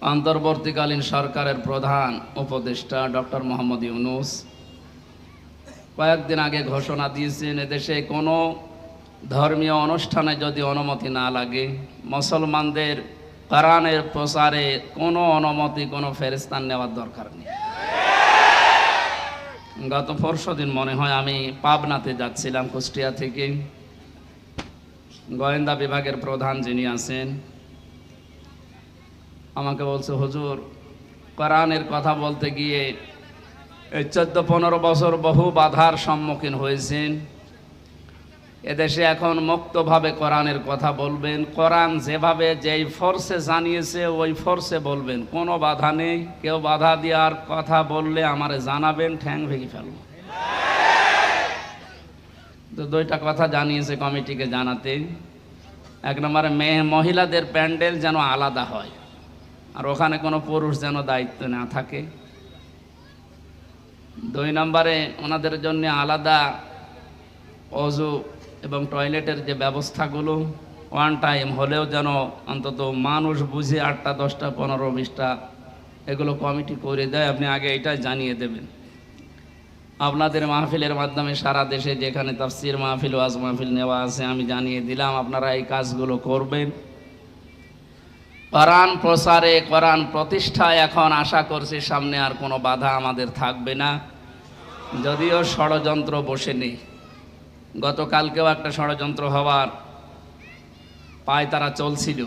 অন্তর্বর্তীকালীন সরকারের প্রধান উপদেষ্টা ডক্টর মোহাম্মদ ইউনূস কয়েকদিন আগে ঘোষণা দিয়েছেন, এদেশে কোনো ধর্মীয় অনুষ্ঠানে যদি অনুমতি না লাগে, মুসলমানদের কোরআনের প্রচারে কোনো অনুমতি কোনো ফেরেশতার নেওয়ার দরকার নেই। গত পরশুদিন মনে হয় আমি পাবনাতে যাচ্ছিলাম কুষ্টিয়া থেকে। গোয়েন্দা বিভাগের প্রধান যিনি আছেন আমাকে বলছে, হুজুর, কোরআনের কথা বলতে গিয়ে এই 14-15 বছর বহু বাধার সম্মুখীন হয়েছেন। এদেশে এখন মুক্তভাবে কোরআনের কথা বলবেন, কোরআন যেভাবে যেই ফোর্সে জানিয়েছে ওই ফোর্সে বলবেন, কোনো বাধা নেই। কেউ বাধা দেওয়ার কথা বললে আমারে জানাবেন, ঠ্যাং ভেঙে ফেলব। তো দুইটা কথা জানিয়েছে কমিটিকে জানাতে। এক নম্বরে মহিলাদের প্যান্ডেল যেন আলাদা হয়, আর ওখানে কোনো পুরুষ যেন দায়িত্ব না থাকে। 2 নম্বরে ওনাদের জন্য আলাদা অজু এবং টয়লেটের যে ব্যবস্থাগুলো ওয়ান টাইম হলেও যেন অন্তত মানুষ বুঝে 8টা 10টা 15 20টা এগুলো কমিটি করে দেয়। আপনি আগে এটাই জানিয়ে দেবেন। আপনাদের মাহফিলের মাধ্যমে সারা দেশে যেখানে তাফসির মাহফিল, ওয়াজ মাহফিল নেওয়া আছে আমি জানিয়ে দিলাম, আপনারা এই কাজগুলো করবেন। কোরআন প্রসারে, কোরআন প্রতিষ্ঠায় এখন আশা করছি সামনে আর কোনো বাধা আমাদের থাকবে না, যদিও ষড়যন্ত্র বসে নেই। গতকালকেও একটা ষড়যন্ত্র হওয়ার পায়তারা চলছিল,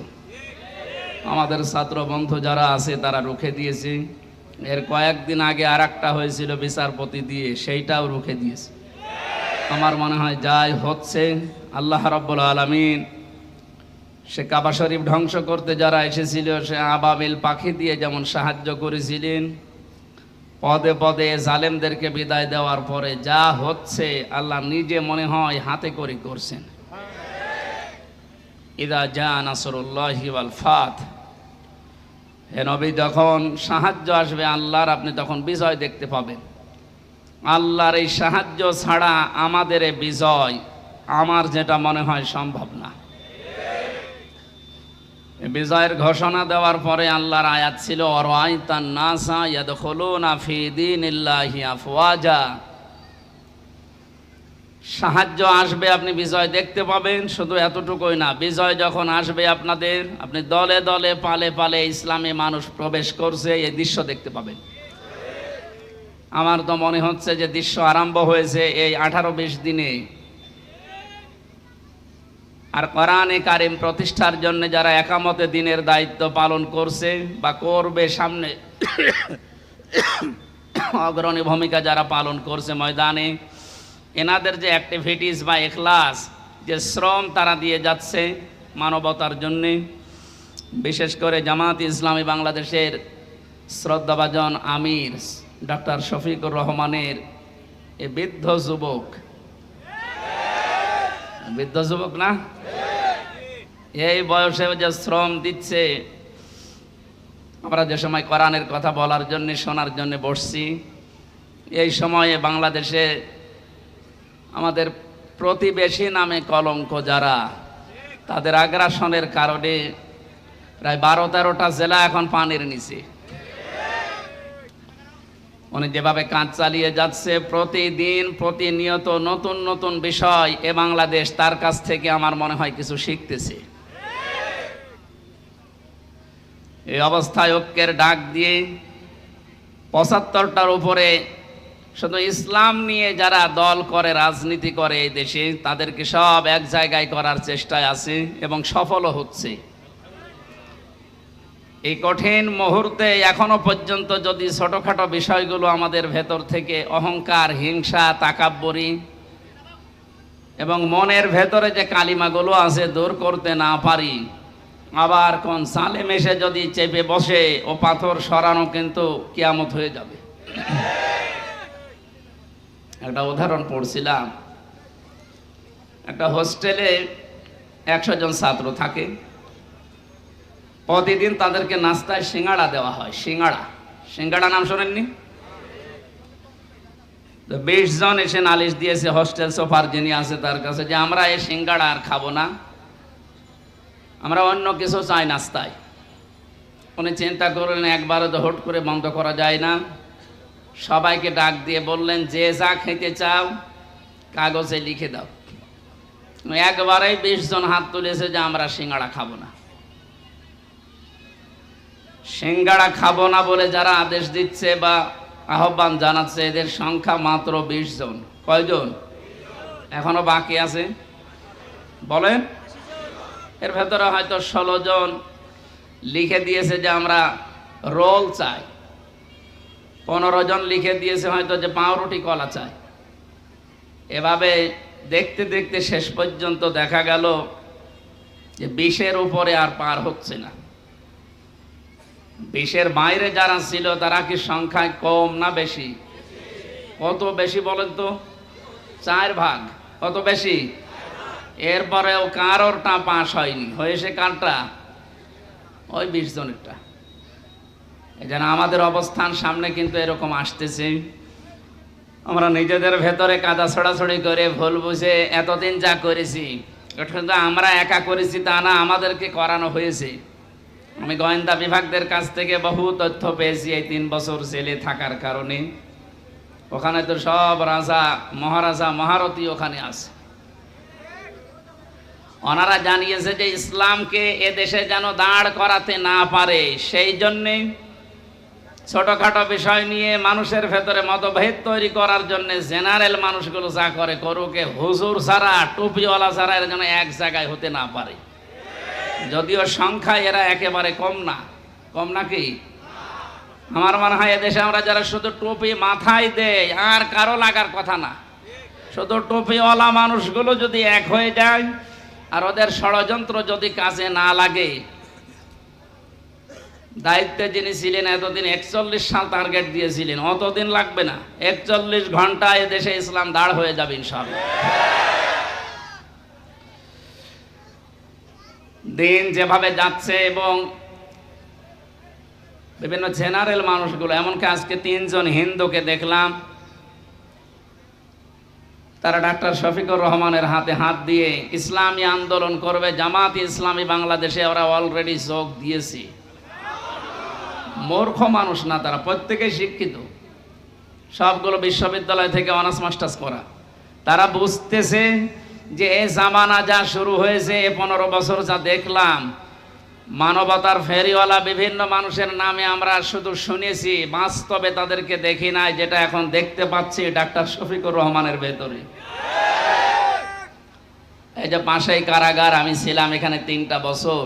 আমাদের ছাত্র বন্ধু যারা আছে তারা রুখে দিয়েছে। এর কয়েকদিন আগে আর একটা হয়েছিল বিচারপতি দিয়ে, সেইটাও রুখে দিয়েছে। আমার মনে হয় যাই হচ্ছে, আল্লাহ রাব্বুল আলামিন সে কাবা শরীফ ধ্বংস করতে যারা এসেছিল, সে আবাবিল পাখি দিয়ে যেমন সাহায্য করেছিলেন, পদে পদে জালেমদেরকে বিদায় দেওয়ার পরে যা হচ্ছে আল্লাহ নিজে মনে হয় হাতে করে করছেন। ইদা জা নাসরুল্লাহি ওয়াল ফাত, হে নবী, যখন সাহায্য আসবে আল্লাহর, আপনি তখন বিজয় দেখতে পাবেন। আল্লাহর এই সাহায্য ছাড়া আমাদের এই বিজয়, আমার যেটা মনে হয়, সম্ভব না। বিজয়ের ঘোষণা দেওয়ার পরে আল্লাহর আয়াত ছিল, আরাআইতান নাসা ইয়াদখুলুনা ফি দীনিল্লাহি আফওয়াজা। সাহায্য আসবে, আপনি বিজয় দেখতে পাবেন। শুধু এতটুকুই না, বিজয় যখন আসবে আপনাদের, আপনি দলে দলে পালে পালে ইসলামে মানুষ প্রবেশ করছে, এই দৃশ্য দেখতে পাবেন। আমার তো মনে হচ্ছে যে দৃশ্য আরম্ভ হয়েছে এই 18-20 দিনে। আর কোরআনে কারিম প্রতিষ্ঠার জন্য যারা একামতে দিনের দায়িত্ব পালন করছে বা করবে সামনে, অগ্রণী ভূমিকা যারা পালন করছে ময়দানে, এনাদের যে অ্যাক্টিভিটিস বা এখলাস, যে শ্রম তারা দিয়ে যাচ্ছে মানবতার জন্যে, বিশেষ করে জামাত ইসলামী বাংলাদেশের শ্রদ্ধাভাজন আমির ডক্টর শফিকুর রহমানের এ বৃদ্ধ যুবক না, এই বয়সে যে শ্রম দিচ্ছে। আমরা যে সময় কোরআনের কথা বলার জন্য, শোনার জন্য বসছি, এই সময়ে বাংলাদেশে আমাদের প্রতিবেশী নামে কলঙ্ক যারা, তাদের আগ্রাসনের কারণে প্রায় 12-13টা জেলা এখন পানির নিচে। উনি যেভাবে কাজ চালিয়ে যাচ্ছে, প্রতিদিন প্রতিনিয়ত নতুন নতুন বিষয়, এ বাংলাদেশ তার কাছ থেকে আমার মনে হয় কিছু শিখতেছে। এই অবস্থায় ঐক্যের ডাক দিয়ে 75টার উপরে শুধু ইসলাম নিয়ে যারা দল করে, রাজনীতি করে এই দেশে, তাদেরকে সব এক জায়গায় করার চেষ্টায় আছে এবং সফলও হচ্ছে। এই কঠিন মুহূর্তে এখনো পর্যন্ত যদি ছোটখাটো বিষয়গুলো আমাদের ভেতর থেকে অহংকার, হিংসা, তাকাব্বরি এবং মনের ভেতরে যে কালিমাগুলো আছে দূর করতে না পারি, আবার কোন সালেম এসে যদি চেপে বসে, ও পাথর সরানো কিন্তু কিয়ামত হয়ে যাবে। একটা উদাহরণ পড়ছিলাম, একটা হোস্টেলে 100 জন ছাত্র থাকে। প্রতিদিন তাদেরকে নাস্তায় সিঙ্গাড়া দেওয়া হয়। সিঙ্গাড়া নাম শোনেননি? তো 20 জন এসে নালিশ দিয়েছে হোস্টেল সুপার যিনি আছে তার কাছে, যে আমরা এই সিঙ্গাড়া আর খাবো না, আমরা অন্য কিছু চাই নাস্তায়। উনি চিন্তা করলেন একবারে তো হুট করে বন্ধ করা যায় না। সবাইকে ডাক দিয়ে বললেন, যে যা খেতে চাও কাগজে লিখে দাও। একবারেই 20 জন হাত তুলেছে যে আমরা সিঙ্গাড়া খাবো না। সিঙ্গাড়া খাবো না বলে যারা আদেশ দিচ্ছে বা আহ্বান জানাচ্ছে, এদের সংখ্যা মাত্র 20 জন। কয়জন এখনো বাকি আছে বলেন? এর ভেতরে হয়তো 16 জন লিখে দিয়েছে যে আমরা রোল চাই, 15 জন লিখে দিয়েছে হয়তো যে পাউরুটি কলা চাই। এভাবে দেখতে দেখতে শেষ পর্যন্ত দেখা গেল যে 20-এর উপরে আর পার হচ্ছে না। 20-এর বাইরে যারা ছিল তারা কি সংখ্যায় কম না বেশি? কত বেশি বলেন তো? 4 ভাগ। কত বেশি? এরপরেও কারোরটা পাস হয়নি, হয়েছে কারটা? ওই 20 জনেরটা। এই জন্য আমাদের অবস্থান সামনে কিন্তু এরকম আসতেছে। আমরা নিজেদের ভেতরে কাদা ছড়াছড়ি করে ভুল বুঝে এতদিন যা করেছি, এটা আমরা একা করেছি তা না, আমাদেরকে করানো হয়েছে। আমি গোয়েন্দা বিভাগদের কাছ থেকে বহু তথ্য পেয়েছি এই 3 বছর জেলে থাকার কারণে। ওখানে তো সব রাজা মহারাজা মহারথী ওখানে আছে। ওনারা জানিয়েছে যে ইসলামকে এ দেশে যেন দাঁড় করাতে না পারে, সেই জন্যে ছোটখাটো বিষয় নিয়ে মানুষের ভেতরে মতভেদ তৈরি করার জন্য জেনারেল মানুষগুলো যা করে করুক, হুজুর ছাড়া টুপিওয়ালা ছাড়া এর যেন এক জায়গায় হতে না পারে। যদিও সংখ্যায় এরা একেবারে কম না। কম নাকি? আমার মনে হয় এদেশে আমরা যারা শুধু টুপি মাথায় দেয় আর কারো লাগার কথা না, শুধু টুপিওয়ালা মানুষগুলো যদি এক হয়ে যায় আর ওদের ষড়যন্ত্র যদি কাজে না লাগে। দায়িত্বে যিনি ছিলেন এতদিন 41 সাল টার্গেট দিয়েছিলেন, অতদিন লাগবে না, 41 ঘন্টায় দেশে ইসলাম দাঁড় হয়ে যাবে ইনশাআল্লাহ। দিন যেভাবে যাচ্ছে এবং বিভিন্ন জেনারেল মানুষগুলো, এমনকি আজকে 3 জন হিন্দুকে দেখলাম, তারা ডাক্তার শফিকুর রহমানের হাতে হাত দিয়ে ইসলামী আন্দোলন করবে। জামাত ইসলামী বাংলাদেশে ওরা অলরেডি যোগ দিয়েছে। মূর্খ মানুষ না তারা, প্রত্যেকেই শিক্ষিত, সবগুলো বিশ্ববিদ্যালয় থেকে অনার্স মাস্টার্স করা। তারা বুঝতেছে যে এই জামানা যা শুরু হয়েছে, 15 বছর যা দেখলাম, মানবতার ফেরিওয়ালা বিভিন্ন মানুষের নামে আমরা শুধু শুনেছি, বাস্তবে তাদেরকে দেখি নাই, যেটা এখন দেখতে পাচ্ছি ডাক্তার শফিকুর রহমানের ভেতরে। এই যে পাশেই কারাগার, আমি ছিলাম এখানে 3টা বছর।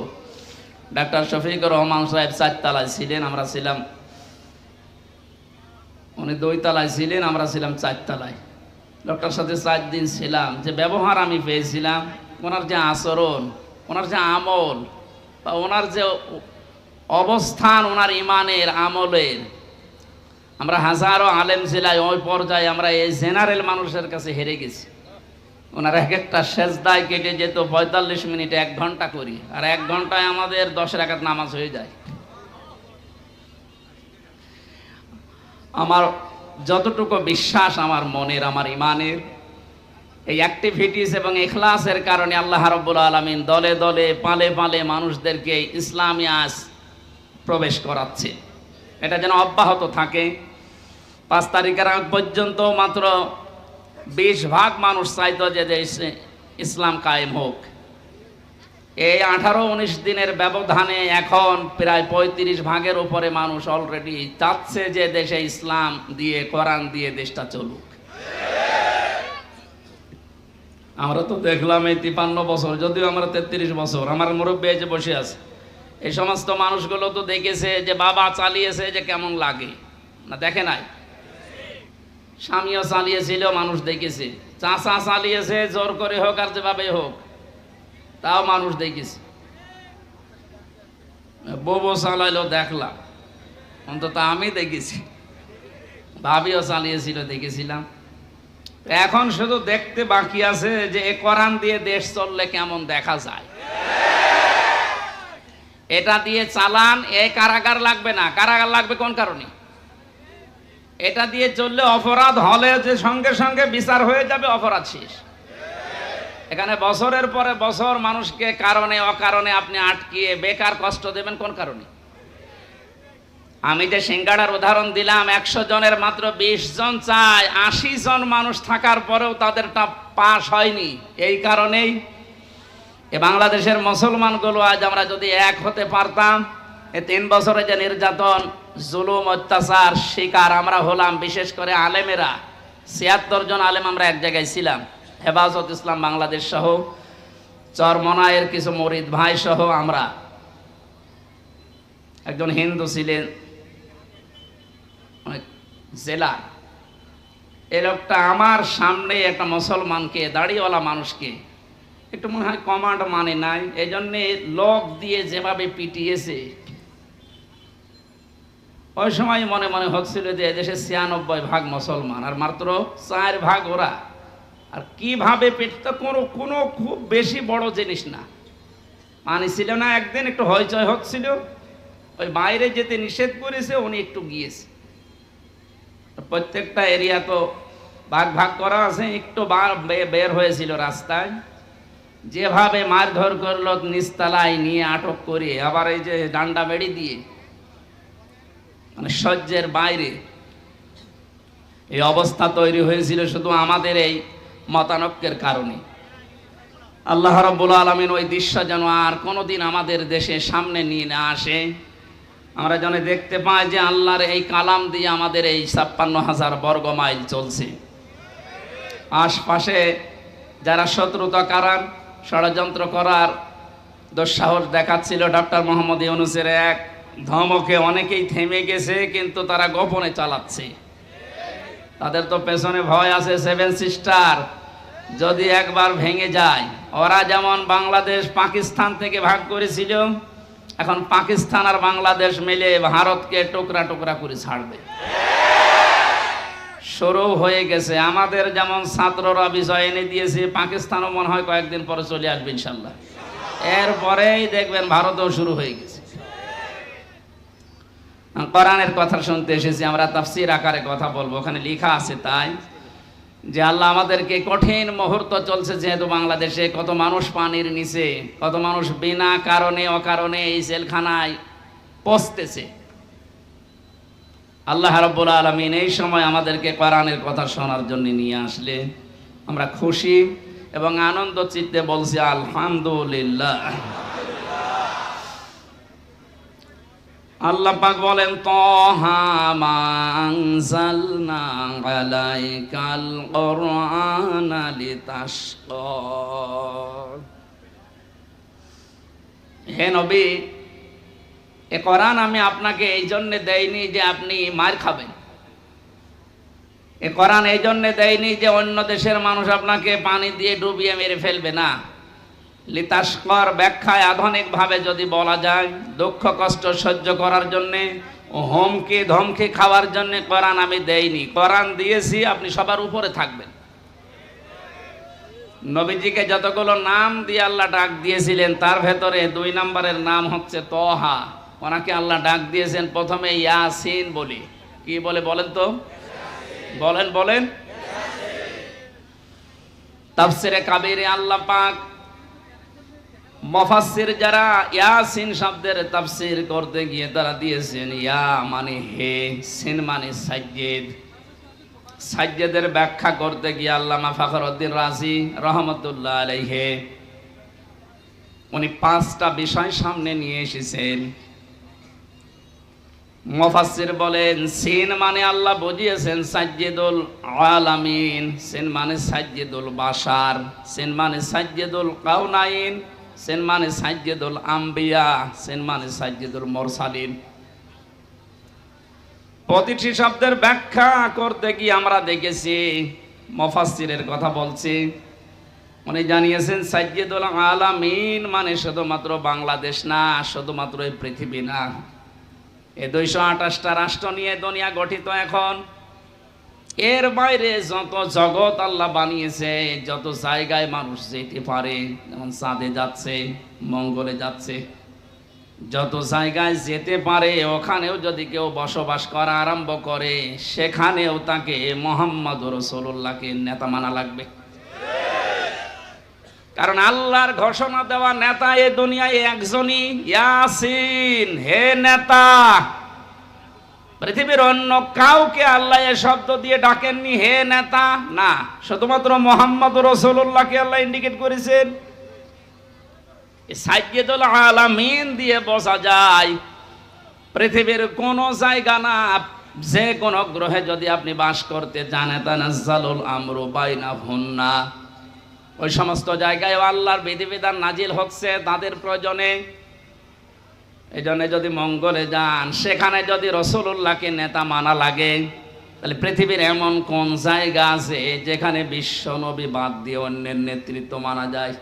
ডাক্তার শফিকুর রহমান সাহেব 4 তলায় ছিলেন, আমরা ছিলাম, উনি 2 তলায় ছিলেন, আমরা ছিলাম 4 তলায়। ডক্টর সাথে 4 দিন ছিলাম। যে ব্যবহার আমি পেয়েছিলাম, ওনার যে আচরণ, ওনার যে আমল বা ওনার যে অবস্থান, ওনার ইমানের আমলের, আমরা হাজারো আলেম ছিলাই, ওই পর্যায়ে আমরা এই জেনারেল মানুষের কাছে হেরে গেছি। ওনার এক একটা সেজদায় কেটে যেত 45 মিনিটে 1 ঘন্টা করি, আর 1 ঘন্টায় আমাদের 10 রাকাত নামাজ হয়ে যায়। আমার যতটুকু বিশ্বাস আমার মনের, আমার ইমানের, এই অ্যাক্টিভিটিস এবং ইখলাসের কারণে আল্লাহ রাব্বুল আলামিন দলে দলে পালে পালে মানুষদেরকে ইসলামী আজ প্রবেশ করাচ্ছে। এটা যেন অব্যাহত থাকে। 5 তারিখের আগ পর্যন্ত মাত্র 20 ভাগ মানুষ চাইতো যে দেশে ইসলাম কায়েম হোক। এই 18-19 দিনের ব্যবধানে এখন প্রায় 35 ভাগের উপরে মানুষ অলরেডি চাচ্ছে যে দেশে ইসলাম দিয়ে, কোরআন দিয়ে দেশটা চলুক। আমরা তো দেখলাম এই 53 বছর, যদিও আমরা 33 বছর, আমার মুরব্বী যে বসে আছে, এই সমস্ত মানুষগুলো তো দেখেছে যে বাবা চালিয়েছে যে কেমন লাগে না, দেখে নাই? স্বামীও চালিয়েছিল, মানুষ দেখেছে। চাচা চালিয়েছে, জোর করে হোক আর যেভাবে হোক, তাও মানুষ দেখেছে। বউ চালাইলো দেখলাম, অন্তত আমি দেখেছি। ভাবিও চালিয়েছিল, দেখেছিলাম। এখন শুধু দেখতে বাকি আছে যে এ কোরআন দিয়ে দেশ চললে কেমন দেখা যায়। এটা দিয়ে চালান, এই কারাগার লাগবে না। কারাগার লাগবে কোন কারণে? এটা দিয়ে চললে অপরাধ হলে যে সঙ্গে সঙ্গে বিচার হয়ে যাবে, অপরাধ শেষ। এখানে বছরের পরে বছর মানুষকে কারণে অকারণে আপনি আটকিয়ে বেকার কষ্ট দেবেন কোন কারণে? আমি যে সিঙ্গাড়ার উদাহরণ দিলাম, 100 জনের মাত্র 20 জন চায়, 80 জন মানুষ থাকার পরেও তাদেরটা পাস হয়নি। এই কারণেই বাংলাদেশের মুসলমানগুলো আজ আমরা যদি এক হতে পারতাম, 3 বছরে যে নির্যাতন, জুলুম, অত্যাচার শিকার আমরা হলাম, বিশেষ করে আলেমেরা, 76 জন আলেম আমরা এক জায়গায় ছিলাম, হেফাজত ইসলাম বাংলাদেশ সহ, চরমনায়ের কিছু মরিদ ভাই সহ আমরা। একজন হিন্দু ছিলেন জেলা, এই লোকটা আমার সামনে একটা মুসলমানকে, দাড়িওয়ালা মানুষকে একটু মনে হয় কমান্ড মানে নাই, এই জন্যে লোক দিয়ে যেভাবে পিটিয়েছে, ওই সময় মনে মনে হচ্ছিল যে এদেশে 96% মুসলমান আর মাত্র 4% ওরা, আর কিভাবে পিটতে কোনো খুব বেশি বড় জিনিস না, মানে ছিল না। একদিন একটু হইচই হচ্ছিল, ওই বাইরে যেতে নিষেধ করেছে, উনি একটু গিয়েছে। প্রত্যেকটা এরিয়া তো ভাগ করা আছে, একটু বের হয়েছিল রাস্তায়, যেভাবে মারধর করলো, নিচতলায় নিয়ে আটক করে, আবার এই যে ডান্ডা বেড়ি দিয়ে, মানে সহ্যের বাইরে এই অবস্থা তৈরি হয়েছিল শুধু আমাদের এই মতানৈক্যের কারণে। আল্লাহ রাব্বুল আলামিন ওই দৃশ্য যেন আর কোনোদিন আমাদের দেশে সামনে নিয়ে না আসে। আমরা যেন দেখতে পাই যে আল্লাহর এই কালাম দিয়ে আমাদের এই 56,000 বর্গ মাইল চলছে। আশপাশে যারা শত্রুতা করার, ষড়যন্ত্র করার দুঃসাহস দেখাচ্ছিল, ডক্টর মোহাম্মদ ইউনূসের এক ধমকে অনেকেই থেমে গেছে, কিন্তু তারা গোপনে চালাচ্ছে। তাদের তো পেছনে ভয় আছে 7 সিস্টার, যদি একবার ভেঙে যায়। ওরা যেমন বাংলাদেশ পাকিস্তান থেকে ভাগ করেছিল, এখন পাকিস্তান আর বাংলাদেশ মিলে ভারতকে টুকরা টুকরা করে ছাড়বে, শুরু হয়ে গেছে। আমাদের যেমন ছাত্ররা বিষয় এনে দিয়েছে, পাকিস্তানও মনে হয় কয়েকদিন পরে চলে আসবে ইনশাল্লাহ। এরপরেই দেখবেন ভারতও শুরু হয়ে গেছে। কোরআনের কথা শুনতে এসেছি, আমরা তাফসীর আকারে কথা বলবো। ওখানে লেখা আছে তাই যে আল্লাহ আমাদেরকে, কঠিন মুহূর্ত চলছে যেহেতু বাংলাদেশে, কত মানুষ পানির নিচে, কত মানুষ বিনা কারণে অকারণে এই জেলখানায় পচতেছে। আল্লাহ রাব্বুল আলামিন এই সময় আমাদেরকে কোরআনের কথা শোনার জন্য নিয়ে আসলে আমরা খুশি এবং আনন্দ চিত্তে বলছি আলহামদুলিল্লাহ। আল্লাহ পাক বলেন, তাহা মা আনজালনা আলাইকাল কুরআনা লিতাশকা। হে নবী, এ কোরআন আমি আপনাকে এই জন্য দেইনি যে আপনি মার খাবেন। এ কোরআন এই জন্য দেয়নি যে অন্য দেশের মানুষ আপনাকে পানি দিয়ে ডুবিয়ে মেরে ফেলবে না। লিতাশকার ব্যাখ্যায় আধুনিকভাবে যদি বলা যায়, দুঃখ কষ্ট সহ্য করার জন্যে, হুমকি ধমকি খাওয়ার জন্য কোরআন আমি দেইনি। কোরআন দিয়েছি আপনি সবার উপরে থাকবেন। নবীজিকে যতগুলো নাম দিয়ে আল্লাহ ডাক দিয়েছিলেন, তার ভেতরে 2 নম্বরের নাম হচ্ছে তহা। ওনাকে আল্লাহ ডাক দিয়েছেন প্রথমে ইয়াসিন বলে। কি বলে বলেন তো? বলেন। তাফসিরে কাবীরে আল্লাহ পাক মুফাসসির যারা ইয়াসিন শব্দের তাফসীর করতে গিয়ে তারা দিয়েছেন ইয়া মানে হে, সিন মানে সাজ্জেদ। সাজ্জেদের ব্যাখ্যা করতে গিয়ে আল্লামা ফখরুদ্দীন রাজি রহমতুল্লাহ আলাইহি উনি 5টা বিষয় সামনে নিয়ে এসেছেন। মুফাসসির বলেন, সিন মানে আল্লাহ বুঝিয়েছেন সাজ্জেদুল আলামিন, সিন মানে সাজ্জেদুল বাশার, সিন মানে সাজ্জেদুল কাউনাইন, সিন মানে সাজ্জেদুল আম্বিয়া, সিন মানে সাজ্জেদুল মুরসালিন। প্রতিটি শব্দের ব্যাখ্যা করতে গিয়ে আমরা দেখেছি, মুফাসসিরের কথা বলছি, উনি জানিয়েছেন সাজ্জেদুল আলামিন মানে শুধুমাত্র বাংলাদেশ না, শুধুমাত্র এই পৃথিবী না, এই 228টা রাষ্ট্র নিয়ে দুনিয়া গঠিত এখন। এর বাইরে যত জগৎ আল্লাহ বানিয়েছে, যত জায়গায় মানুষ যেতে পারে, যেমন চাঁদে যাচ্ছে, মঙ্গলে যাচ্ছে, যত জায়গায় যেতে পারে, ওখানেও যদি কেউ বসবাস করা আরম্ভ করে, সেখানেও তাকে মুহাম্মদ রাসূলুল্লাহকে নেতা মানা লাগবে। কারণ আল্লাহর ঘোষণা দেওয়া নেতা এ দুনিয়ায় একজনই, ইয়াসিন। হে নেতা, পৃথিবীর অন্য কাউকে আল্লাহ এ শব্দ দিয়ে ডাকেননি হে নেতা, না, শুধুমাত্র মুহাম্মদ রাসূলুল্লাহকে আল্লাহ ইন্ডিকেট করেছেন। সাইয়্যিদুল আলামিন দিয়ে বোঝা যায় পৃথিবীর কোন জায়গা না, যে কোন গ্রহে যদি আপনি বাস করতে জানেন, তানাজ্জালুল আমরু বাইনাহুন্না, ওই সমস্ত জায়গায় আল্লাহর বিধিবিধান নাজিল হচ্ছে তাদের প্রয়োজনে। এই জন্য যদি মঙ্গলে যান, সেখানে যদি রাসূলুল্লাহকে নেতা মানা লাগে, তাহলে পৃথিবীর এমন কোন জায়গা আছে যেখানে বিশ্ব নবী বাদ দিয়ে অন্যের নেতৃত্ব মানা যায়?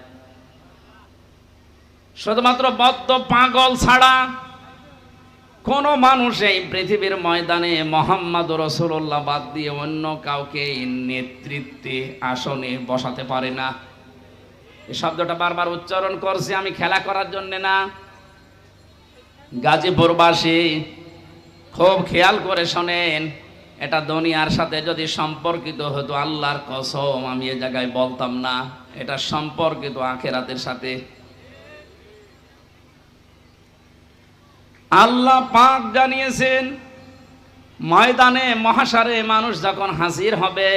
শুধুমাত্র বদ্ধ পাগল ছাড়া কোন মানুষ এই পৃথিবীর ময়দানে মুহাম্মদ রাসূলুল্লাহ বাদ দিয়ে অন্য কাউকে নেতৃত্বে আসনে বসাতে পারে না। এই শব্দটা বারবার উচ্চারণ করছি আমি খেলা করার জন্য না। গাজীপুরবাসী খুব খেয়াল করে শোনেন, এটা দুনিয়ার সাথে যদি সম্পর্কিত হতো, আল্লাহর কসম আমি এ জায়গায় বলতাম না, এটা সম্পর্কিত আখিরাতের সাথে। আল্লাহ পাক জানিয়েছেন ময়দানে মহাশারে মানুষ যখন হাজির হবে,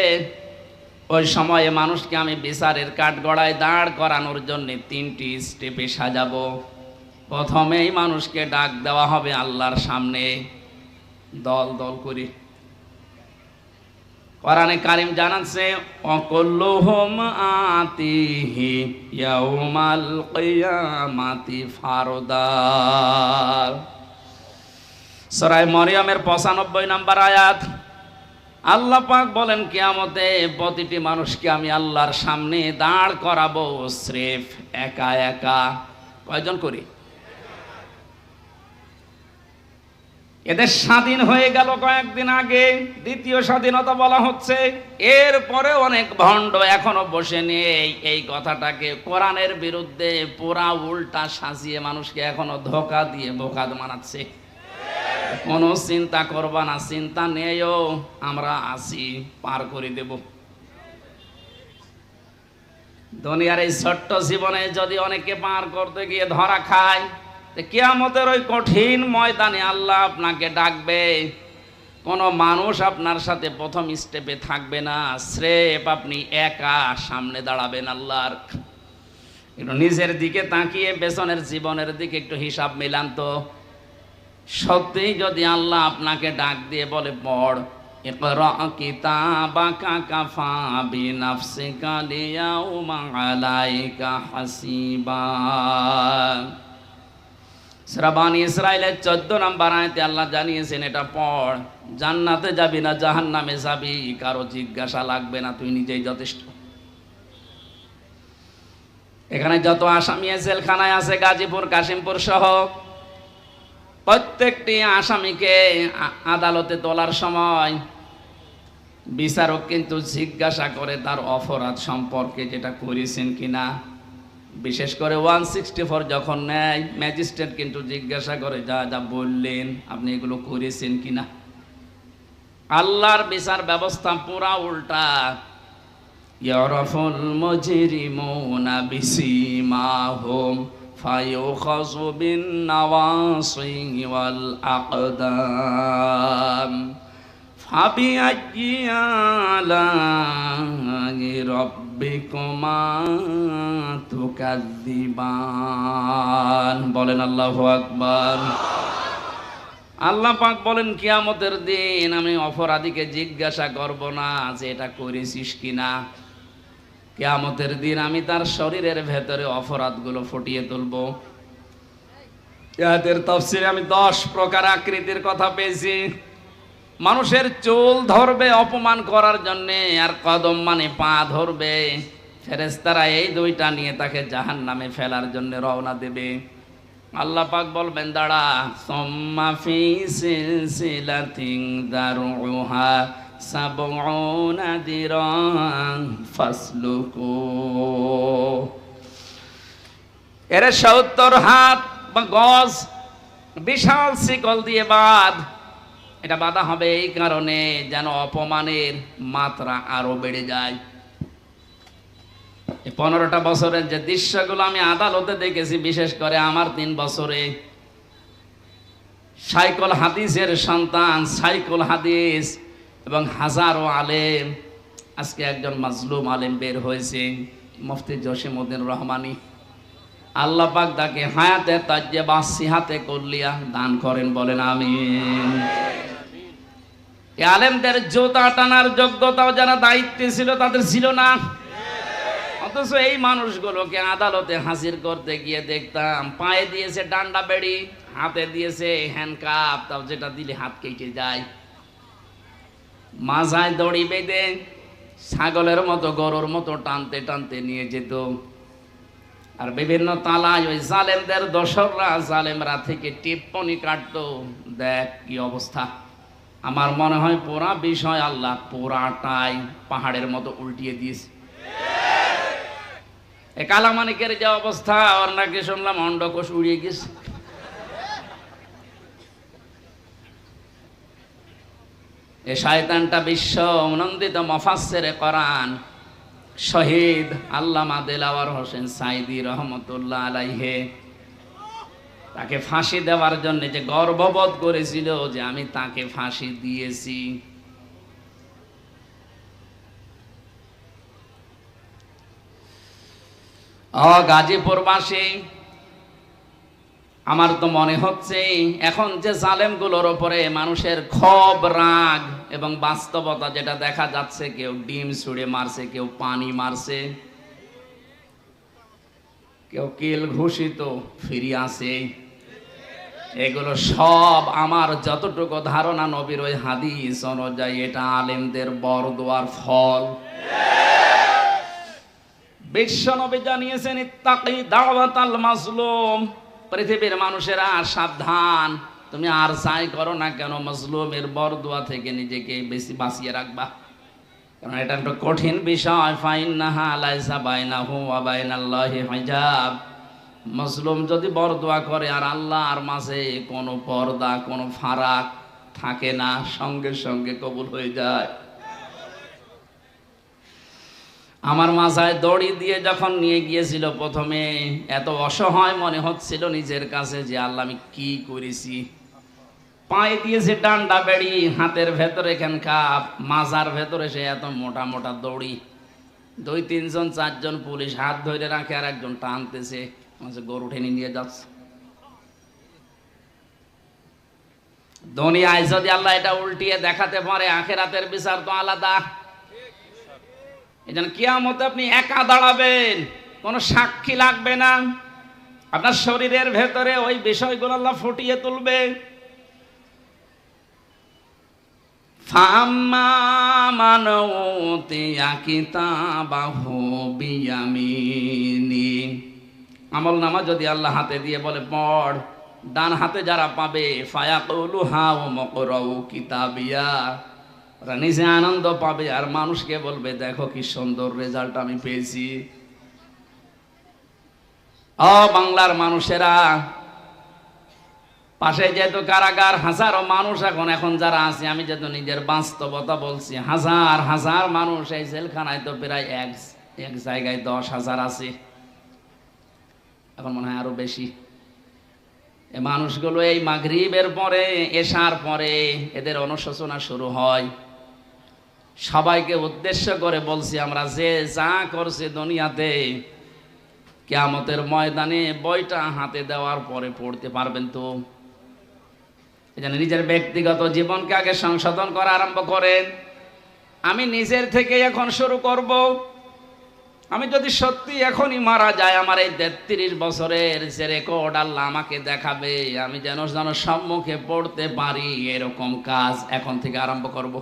ওই সময়ে মানুষকে আমি বিচারের কাঠগড়ায় দাঁড় করানোর জন্য 3টি স্টেপে সাজাবো। প্রথমেই মানুষকে ডাক দেওয়া হবে আল্লাহর সামনে দল দল করে। কোরআনে কারীম জানাচ্ছে অকুল্লুহুম আতিহি ইয়াউমাল কিয়ামাতি ফারদা। সূরা মরিয়মের 95 নম্বর আয়াত। আল্লাহ পাক বলেন কিয়ামতে প্রতিটি মানুষকে আমি আল্লাহর সামনে দাঁড় করাবো স্রেফ একা একা। কয়জন করে? এদের স্বাধীন হয়ে গেল কয়েকদিন আগে, দ্বিতীয় স্বাধীনতা বলা হচ্ছে। এরপরে অনেক ভণ্ড এখনো বসে নেই এই কথাটাকে কোরআনের বিরুদ্ধে পুরা উল্টা সাজিয়ে মানুষকে এখনো ধোঁকা দিয়ে বোকা বানাচ্ছে। কোনো চিন্তা করবা না, চিন্তা নেইও, আমরা আছি, পার করে দেব। দুনিয়ার এই ছোট্ট জীবনে যদি অনেকে পার করতে গিয়ে ধরা খায়, কিয়ামতের ওই কঠিন ময়দানে আল্লাহ আপনাকে ডাকবে, কোন মানুষ আপনার সাথে প্রথম স্টেপে থাকবে না, স্রেফ আপনি একা সামনে দাঁড়াবেন আল্লাহর। একটু নিজের দিকে তাকিয়ে পেছনের জীবনের দিকে একটু হিসাব মিলান তো। সত্যিই যদি আল্লাহ আপনাকে ডাক দিয়ে বলে পড়, ইকরা কিতাবাকা কাফা বিনাফসিকা লিয়াউমা আলাইকা হাসিবা। সূরা বানী ইসরাঈলের 14 নম্বর আয়াতে আল্লাহ জানিয়েছেন এটা পড়, জান্নাতে যাবি না জাহান্নামে যাবি কারো জিজ্ঞাসা লাগবে না, তুই নিজেই যথেষ্ট। এখানে যত আসামি জেলখানায় আছে গাজীপুর কাশিমপুর সহ, প্রত্যেকটি আসামিকে আদালতে তোলার সময় বিচারক কিন্তু জিজ্ঞাসা করে তার অপরাধ সম্পর্কে, যেটা করেছেন কিনা। বিশেষ করে 164 যখন নেয়, ম্যাজিস্ট্রেট কিন্তু জিজ্ঞাসা করে যা যা বললেন আপনি এগুলো করেছেন কিনা। আল্লাহর বিচার ব্যবস্থা পুরা উল্টা। ইয়ারাফুল মুজরিমুনা বিসিমাহুম ফায়ুখাযু বিন নাওয়াসি ওয়াল আকদাম ফাবিআইয়ি আলাহি রাব্বিকুমা তুকাযযিবান। বলেন আল্লাহু আকবার। আল্লাহ পাক বলেন কিয়ামতের দিন আমি অপরাধীকে জিজ্ঞাসা করব না যে এটা করেছিস কিনা। কিয়ামতের দিন আমি তার শরীরের ভেতরে অপরাধগুলো ফুটিয়ে তুলব। এর তাফসীরে আমি 10 প্রকার আকৃতির কথা পেয়েছি। মানুষের চুল ধরবে অপমান করার জন্য, আর কদম মানে পা ধরবে। ফেরেশতারা এই দুইটা নিয়ে তাকে জাহান্নামে ফেলার জন্য রওনা দেবে। আল্লাহ পাক বলবেন দাঁড়া, সুম্মা ফি সিলসিলাতিন দারউহা সাবউনা দিরান ফাসলুকু। এর 70 হাত বা গজ বিশাল শিকল দিয়ে বাঁধ। এটা বাধা হবে এই কারণে যেন অপমানের মাত্রা আরো বেড়ে যায়। 15টা বছরের যে দৃশ্যগুলো আমি আদালতে দেখেছি, বিশেষ করে আমার 3 বছরে, সাইকুল হাদিসের সন্তান, সাইকুল হাদিস এবং হাজারো আলেম। আজকে একজন মাজলুম আলেম বের হয়েছে, মুফতি জসিমউদ্দিন রহমানী। আল্লাহ পাক তাকে হায়াতে তাজ্জেবা সিহাতে কুল্লিয়া দান করেন, বলেন আমিন। এই আলেমদের জুতা টানার যোগ্যতাও যারা দায়িত্বে ছিল তাদের ছিল না। অথচ এই মানুষগুলোকে আদালতে হাজির করতে গিয়ে দেখতাম পায়ে দিয়েছে ডান্ডা বেড়ি, হাতে দিয়েছে হ্যান্ডকাপ, তাও যেটা দিলে হাত কেটে যায়। মাজায় দড়ি বেঁধে ছাগলের মতো গরুর মতো টানতে টানতে নিয়ে যেত। আর বিভিন্ন তালায় ওই জালেমদের দোসররা, জালেমরা থেকে টিপ্পনি কাটতো। দেখ কি অবস্থা। আমার মনে হয় পুরা বিষয় আল্লাহ পুরাটাই পাহাড়ের মতো উল্টিয়ে দিয়েছে। এ কালামানিকের যে অবস্থা, ওর নাকি শুনলাম অন্ডকোষ উড়িয়ে গেছে। এ শয়তানটা বিশ্ব নন্দিত মুফাসসিরে কোরআন শহীদ আল্লামা দেলাওয়ার হোসেন সাইদি রহমতুল্লাহ আলাইহি, তাকে ফাঁসি দেওয়ার জন্য যে গর্ববোধ করেছিল যে আমি তাকে ফাঁসি দিয়েছি। গাজীপুরবাসী, আমার তো মনে হচ্ছে এখন যে জালেমগুলোর ওপরে মানুষের ক্ষোভ, রাগ এবং বাস্তবতা যেটা দেখা যাচ্ছে, কেউ ডিম ছুঁড়ে মারছে, কেউ পানি মারছে, কেউ কিল ঘুষিত ফিরে আসে। এগুলো সব আমার যতটুকু ধারণা নবীর ওই হাদিস অনুযায়ী এটা আলেমদের বরদোয়ার ফল। বিশ্ব নবী জানিয়েছেন ইত্তাকি দাওয়াতাল মাজলুম, পৃথিবীর মানুষেরা সাবধান, তুমি আর যাই করো না কেন মাজলুমের বরদোয়া থেকে নিজেকে বেশি বাঁচিয়ে রাখবা, কারণ এটা একটা কঠিন বিষয়। ফাইন্নাহা লাইসা বাইনাহু ওয়া বাইনাল্লাহি হিজাব। মাজলুম যদি বরদোয়া করে আর আল্লাহর মাঝে কোনো পর্দা, কোনো ফারাক থাকে না, সঙ্গে সঙ্গে কবুল হয়ে যায়। আমার মাথায় দড়ি দিয়ে যখন নিয়ে গিয়েছিল প্রথমে, এত অসহায় মনে হচ্ছিল নিজের কাছে যে আল্লাহ আমি কি করেছি। পায়ে দিয়েছে ডান্ডা বেড়ি, হাতের ভেতরে কাপ, মাজার ভেতরে সে এত মোটা মোটা দড়ি। 2-3 জন 4 জন পুলিশ হাত ধরে রাখে আর একজন টানতেছে, গরু টেনে নিয়ে যাচ্ছে। দুনিয়ায় যদি আল্লাহ এটা উল্টিয়ে দেখাতে পারে, আখিরাতের বিচার তো আলাদা। এজন্য কিয়ামতে আপনি একা দাঁড়াবেন, কোনো সাক্ষী লাগবে না। আপনার শরীরের ভেতরে ওই বিষয়গুলো আল্লাহ ফুটিয়ে তুলবে। ফাম্মা মান উতিয়া কিতাবাহু বিয়ামিনি, আমলনামা যদি আল্লাহ হাতে দিয়ে বলে পড়, ডান হাতে যারা পাবে ফায়াকুলু হাউ মুকরাউ কিতাবিয়া, ওরা নিজে আনন্দ পাবে আর মানুষকে বলবে দেখো কি সুন্দর রেজাল্ট আমি পেয়েছি। বাংলার মানুষেরা, পাশে যেহেতু কারাগার, হাজারো মানুষ এখন যারা আছে, আমি যেহেতু নিজের বাস্তবতা বলছি, হাজার হাজার মানুষ এই জেলখানায় তো প্রায় এক জায়গায় 10,000 আছে, এখন মনে হয় আরো বেশি। এই মানুষগুলো এই মাগরিবের পরে, এশার পরে এদের অনুশোচনা শুরু হয়। সবাইকে উদ্দেশ্য করে বলছি, আমরা যে যা করছি দুনিয়াতে, কিয়ামতের ময়দানে বইটা হাতে দেওয়ার পরে পড়তে পারবেন তো। এজন্য নিজের ব্যক্তিগত জীবনকে আগে সংশোধন করা আরম্ভ করেন। আমি নিজের থেকে এখন শুরু করব। আমি যদি সত্যি এখনই মারা যায়, আমার এই 33 বছরের যে রেকর্ড আল্লাহ আমাকে দেখাবে, আমি যেন সম্মুখে পড়তে পারি, এরকম কাজ এখন থেকে আরম্ভ করব।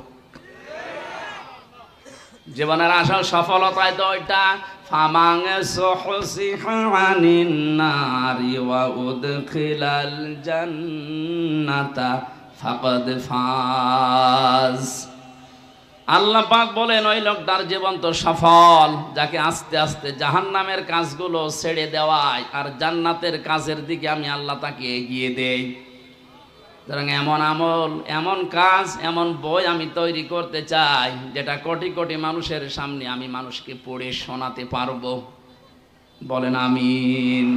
জীবনের আসল সফলতায় তো ওইটা, ফামাং সুহসিহা আনিন নারি ওয়া উদখিলাল জান্নাতা ফাকাদ ফাজ। আল্লাহ পাক বলেন ওই লোকটার জীবন তো সফল, যাকে আস্তে আস্তে জাহান্নামের কাজগুলো ছেড়ে দেওয়ায় আর জান্নাতের কাজের দিকে আমি আল্লাহ তাকে এগিয়ে দেই। সুতরাং এমন আমল, এমন কাজ, এমন বই আমি তৈরি করতে চাই যেটা কোটি কোটি মানুষের সামনে আমি মানুষকে পড়ে শোনাতে পারবো, বলেন আমিন।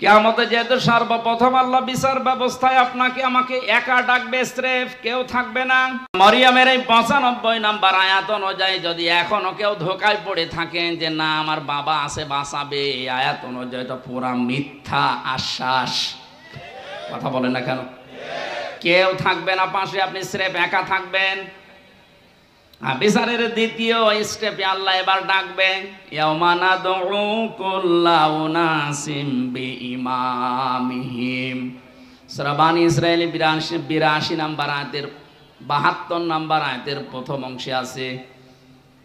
কিয়ামতে যেহেতু সর্বপ্রথম আল্লাহ বিচার ব্যবস্থায় আপনাকে আমাকে একা ডাকবে, স্রেফ কেউ থাকবে না। মরিয়মের এই 95 নাম্বার আয়াত অনুযায়ী যদি এখনো কেউ ধোকায় পড়ে থাকেন যে না আমার বাবা আছে বাঁচাবে, এই আয়াত অনুযায়ী এটা পুরা মিথ্যা আশ্বাস। কথা বলেন না কেন? কেউ থাকবে না পাশে, আপনি স্রেফ একা থাকবেন। বিচারের দ্বিতীয় স্টেপে আল্লাহ এবার ডাকবে, ইয়াউমা নাদউ কুল্লা উনাসিম বিইমামিহিম। সূরা বানী ইসরাঈল 82 নাম্বার আয়াতের 72 নাম্বার আয়াতের প্রথম অংশে আছে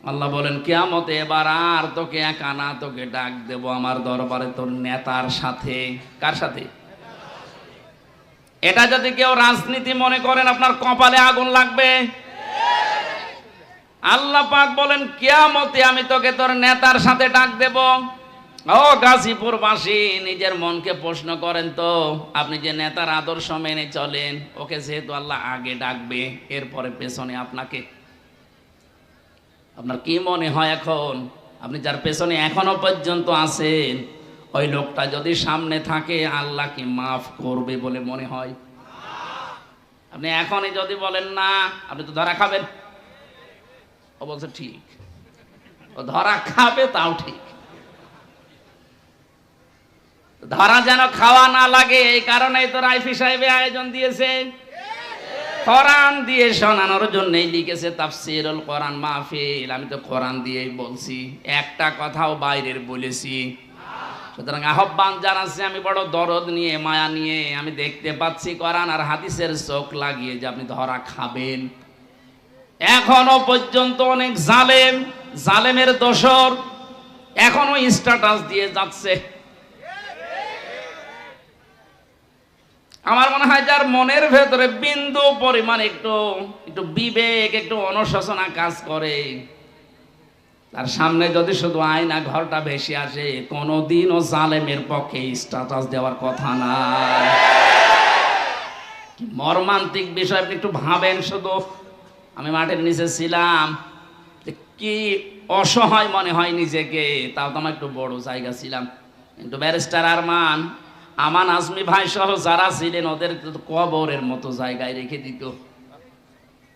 আল্লাহ বলেন কিয়ামতে এবার আর তোকে একা না, তোকে ডাক দেব আমার দরবারে তোর নেতার সাথে। কার সাথে? এটা যদি কেউ রাজনীতি মনে করেন আপনার কপালে আগুন লাগবে। আল্লাহ পাক বলেন কিয়ামতে আমি তোকে তোর নেতার সাথে ডাক দেব। ও গাজীপুরবাসী, নিজের মনকে প্রশ্ন করেন তো, আপনি যে নেতার আদর্শ মেনে চলেন, ওকে যেহেতু আল্লাহ আগে ডাকবে, এরপরে পেছনে আপনাকে, আপনার কি মনে হয় এখন আপনি যার পেছনে এখনো পর্যন্ত আছেন, ওই লোকটা যদি সামনে থাকে আল্লাহ কি মাফ করবে বলে মনে হয়? আপনি এখনই যদি বলেন না, আপনি তো ধরা খাবেন। ও বলছে ঠিক, ও ধরা খাবে, তাও ঠিক। ধরা যেন খাওয়া না লাগে, এই কারণেই তো রাইফি সাহেবে আয়োজন দিয়েছে, কোরআন দিয়ে শোনানোর জন্যই লিখেছে তাফসীরুল কোরআন মাহফিল। আমি তো কোরআন দিয়েই বলছি, একটা কথাও বাইরের বলেছি। সুতরাং আহ্বান জানাচ্ছি আমি বড় দরদ নিয়ে, মায়া নিয়ে। আমি দেখতে পাচ্ছি কোরআন আর হাদিসের চোখ লাগিয়ে যে আপনি ধরা খাবেন। এখনো পর্যন্ত অনেক জালেমের দোসর এখনো স্ট্যাটাস দিয়ে যাচ্ছে। আমার মনে হয় যার মনের ভেতরে বিন্দু পরিমাণ একটু বিবেক, একটু অনুশোচনা কাজ করে, তার সামনে যদি শুধু আয়না ঘরটা ভেসে আসে, কোনোদিনও জালেমের পক্ষে স্ট্যাটাস দেওয়ার কথা না। কি মর্মান্তিক বিষয়, আপনি একটু ভাবেন। শুধু আমি মাঠের নিচে ছিলাম, কি অসহায় মনে হয় নিজেকে। তাও তো আমার একটু বড় জায়গা ছিলাম, কিন্তু ব্যারিস্টার আমান আজমি ভাই সহ যারা ছিলেন ওদের কবরের মতো জায়গায় রেখে দিত।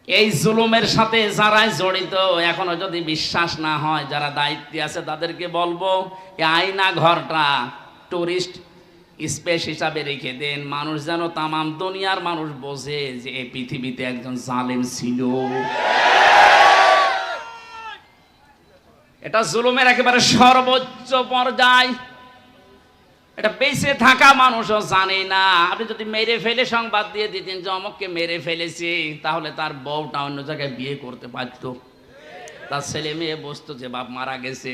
এই জুলুমের সাথে যারাই জড়িত, এখনো যদি বিশ্বাস না হয়, যারা দায়িত্বে আছে তাদেরকে বলবো, এই আয়না ঘরটা টুরিস্ট স্পেস হিসাবে রেখে দেন। মানুষ যেন, তামাম দুনিয়ার মানুষ বোঝে যে এই পৃথিবীতে একজন জালেম ছিল। এটা জুলুমের একেবারে সর্বোচ্চ পর্যায়। এটা বেঁচে থাকা মানুষও জানে না। আপনি যদি মেরে ফেলে সংবাদ দিয়ে দিতেন যে অমুককে মেরে ফেলেছি, তাহলে তার বউটা অন্য জায়গায় বিয়ে করতে পারত, তার ছেলে মেয়ে বুঝতো যে বাপ মারা গেছে।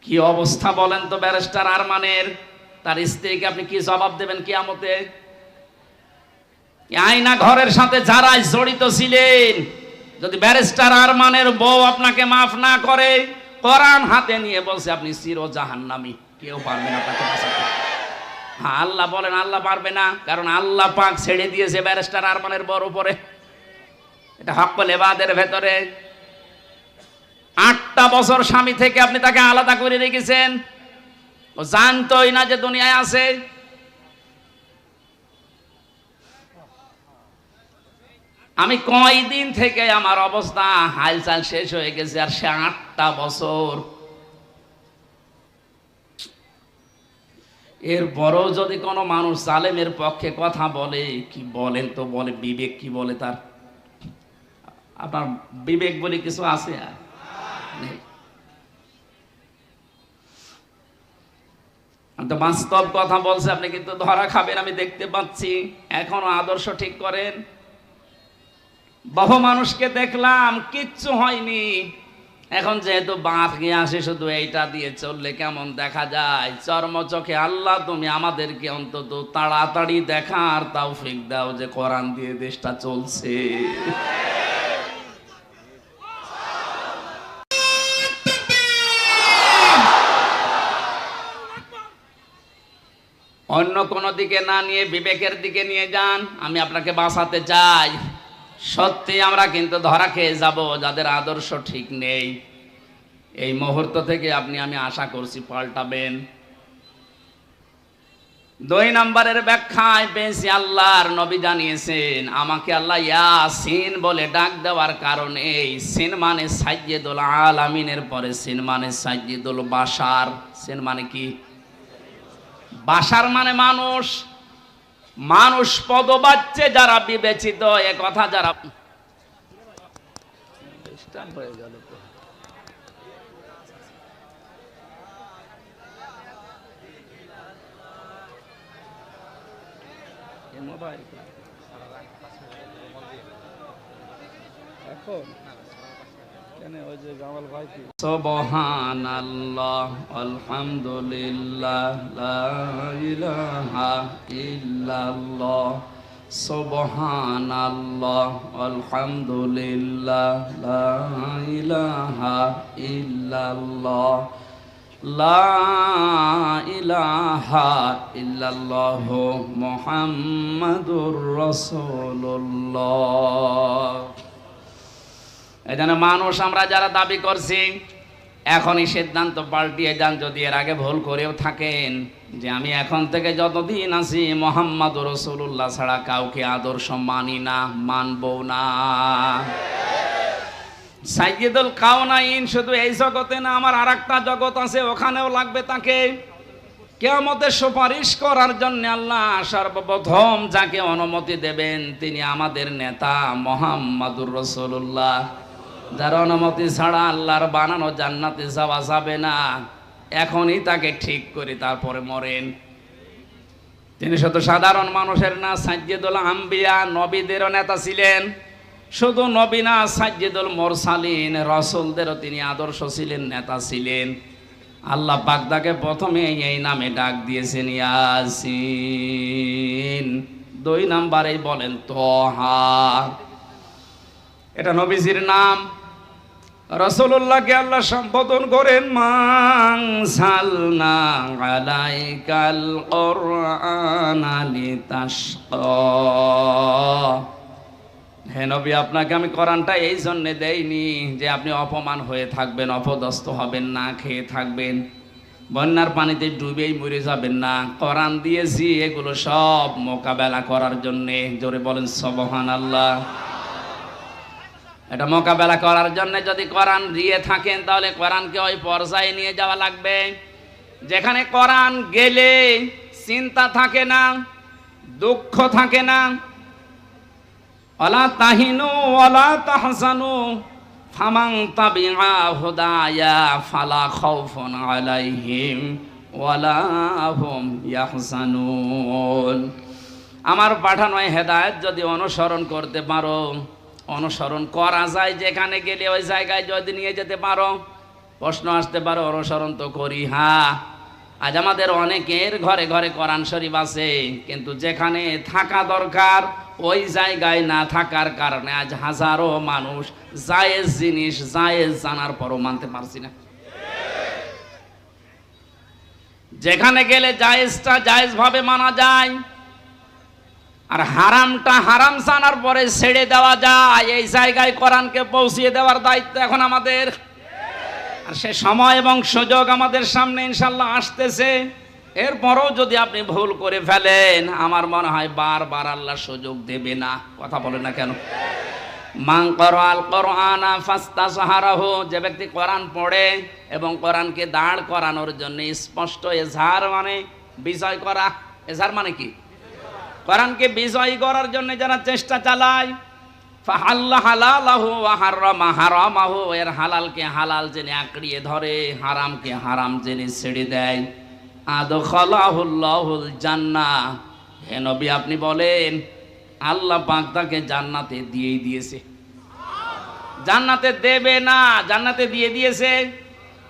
কি অবস্থা বলেন তো ব্যারিস্টার আরমানের, তার স্ত্রীকে আপনি কি জবাব দেবেন কিয়ামতে? আয়না ঘরের সাথে যারা জড়িত ছিলেন, যদি ব্যারিস্টার আরমানের বউ আপনাকে মাফ না করে, কোরআন হাতে নিয়ে বলছে আপনি চির জাহান্নামী, কেউ পারবে না আপনাকে বাঁচাতে। হ্যাঁ, আল্লাহ বলেন আল্লাহ পারবে না, কারণ আল্লাহ পাক ছেড়ে দিয়েছে ব্যারিস্টার আরমানের বর উপরে। এটা হক্কুল ইবাদের ভেতরে 8টা বছর স্বামী থেকে আপনি তাকে আলাদা করে রেখেছেন, ও জানতোই না যে দুনিয়ায় আছে। আমি কয়দিন থেকে আমার অবস্থা হালচাল শেষ হয়ে গেছে, আর সে 8টা বছর। এরপরও যদি কোনো মানুষ জালেমের পক্ষে কথা বলে, কি বলেন তো, বলে বিবেক কি বলে তার? আপনার বিবেক বলে কিছু আছে? আর নেই। আমি তো বাস্তব কথা বলছি, আপনি কিন্তু ধরা খাবেন, আমি দেখতে পাচ্ছি। এখনো আদর্শ ঠিক করেন। বহু মানুষকে দেখলাম কিচ্ছু হয়নি, এখন যেহেতু বাঁধ গিয়ে আসে, শুধু এইটা দিয়ে চললে কেমন দেখা যায়। চর্মচোখে আল্লাহ তুমি আমাদেরকে অন্তত তাড়াতাড়ি দেখার তৌফিক দাও যে কোরআন দিয়ে দেশটা চলছে। অন্য কোনো দিকে না নিয়ে বিবেকের দিকে নিয়ে যান। আমি আপনাকে বাঁচাতে চাই। সত্যি আমরা কিন্তু ধরা খেয়ে যাব যাদের আদর্শ ঠিক নেই। এই মুহূর্ত থেকে আমি আশা করছি পাল্টাবেন। দুই নম্বরের ব্যাখ্যায় পেয়েছি আল্লাহর নবী জানিয়েছেন আমাকে আল্লাহ ইয়াসিন বলে ডাক দেওয়ার কারণে সিন মানে সাইয়্যিদুল আলামিনের পরে সিন মানে সাইয়্যিদুল বাশার। সিন মানে কি? বাশার মানে মানুষ। মানুষ পদবাচ্যে যারা বিবেচিত, এ কথা যারা হয়ে গেল তো মোবাইল এখন কেন ওই যে জামাল ভাই কি সুবহানাল্লাহ আলহামদুলিল্লাহ লা ইলাহা ইল্লাল্লাহ সুবহানাল্লাহ আলহামদুলিল্লাহ লা ইলাহা ইল্লাল্লাহ লা ইলাহা ইল্লাল্লাহ মুহাম্মাদুর রাসূলুল্লাহ। এখানে মানুষ আমরা যারা দাবি করছি এখনই সিদ্ধান্ত পাল্টিয়ে যান যদি এর আগে ভুল করেও থাকেন যে আমি এখন থেকে যতদিন আছি মুহাম্মাদুর রাসূলুল্লাহ ছাড়া কাউকে আদর্শ মানি না, মানবো না। সাইয়্যিদুল কাওনাইন শুধু এই জগতে না, আমার আরেকটা জগৎ আছে, ওখানেও লাগবে তাকে। কিয়ামতে সুপারিশ করার জন্য আল্লাহ সর্বপ্রথম যাকে অনুমতি দেবেন তিনি আমাদের নেতা মুহাম্মাদুর রাসূলুল্লাহ। যার অনুমতি ছাড়া আল্লাহর বানানো জান্নাতে যাওয়া যাবে না। এখনই তাকে ঠিক করে তারপরে মরেন। তিনি শুধু সাধারণ মানুষের না, সাইয়্যিদুল আম্বিয়া, নবীদেরও নেতা ছিলেন। শুধু নবী না, সাইয়্যিদুল মুরসালিন, রাসূলদেরও তিনি আদর্শ ছিলেন, নেতা ছিলেন। আল্লাহ পাক তাকে প্রথমে এই নামে ডাক দিয়েছেন ইয়াসিন। দুই নাম্বারে বলেন তোহা, এটা নবীজির নাম। রাসূলুল্লাহকে আল্লাহ সম্বোধন করেন মানসালনা আলাইকাল কুরআনা লিতাশকা। হে নবী, আপনাকে আমি কোরআনটা এই জন্য দেইনি যে আপনি অপমান হয়ে থাকবেন, অপদস্থ হবেন, না খেয়ে থাকবেন, বন্যার পানিতে ডুবেই মরে যাবেন না। কোরআন দিয়েছি এগুলো সব মোকাবেলা করার জন্যে। জোরে বলেন সুবহানাল্লাহ। এটা মোকাবেলা করার জন্য যদি কোরআন দিয়ে থাকেন তাহলে কোরআনকে ওই পর্যায়ে নিয়ে যাওয়া লাগবে যেখানে কোরআন গেলে চিন্তা থাকে না, দুঃখ থাকে না। ওয়ালা তাহিনু ওয়ালা তাহজানু ফামান তাবিআ হুদায়া ফালা খাউফুন আলাইহিম ওয়ালা হুম ইয়াহজানুন। আমার পাঠানো হেদায়েত যদি অনুসরণ করতে পারো, অনুসরণ করা যায় যেখানে গেলে ওই জায়গায় যদি নিয়ে যেতে পারো। প্রশ্ন আসতে পারো অনুসরণ তো করি, হ্যাঁ। আজ আমাদের অনেকের ঘরে ঘরে কোরআন শরীফ আছে, কিন্তু যেখানে থাকা দরকার ওই জায়গায় না থাকার কারণে আজ হাজারো মানুষ জায়েজ জিনিস জায়েজ জানার পরও মানতে পারছি না। যেখানে গেলে জায়েজটা জায়েজ ভাবে মানা যায় আর হারামটা হারাম জানার পরে ছেড়ে দেওয়া যায়, এই জায়গায় কোরআনকে পৌঁছিয়ে দেওয়ার দায়িত্ব এখন আমাদের। আর সে সময় এবং সুযোগ আমাদের সামনে ইনশাল্লাহ আসতেছে। এরপরও যদি আপনি ভুল করে ফেলেন আমার মনে হয় বারবার আল্লাহ সুযোগ দেবে না। কথা বলে না কেন? মান ক্বারাআল কুরআনা ফাস্তাযহারাহু, যে ব্যক্তি কোরআন পড়ে এবং কোরআনকে দাঁড় করানোর জন্য স্পষ্ট এজহার মানে বিজয় করা। এজহার মানে কি? কোরআনকে বিজয় করার জন্য যারা চেষ্টা চালায়, ফাহাল্লা হালালাহু ওয়া হারামা হারামাহু, এর হালালকে হালাল জেনে আঁকড়িয়ে ধরে, হারামকে হারাম জেনে ছেড়ে দেয়, আদখালাহুল্লাহুল জান্নাহ। হে নবী আপনি বলেন আল্লাহ পাক তাকে জান্নাতে দিয়েই দিয়েছে। জান্নাতে দেবে না, জান্নাতে দিয়ে দিয়েছে।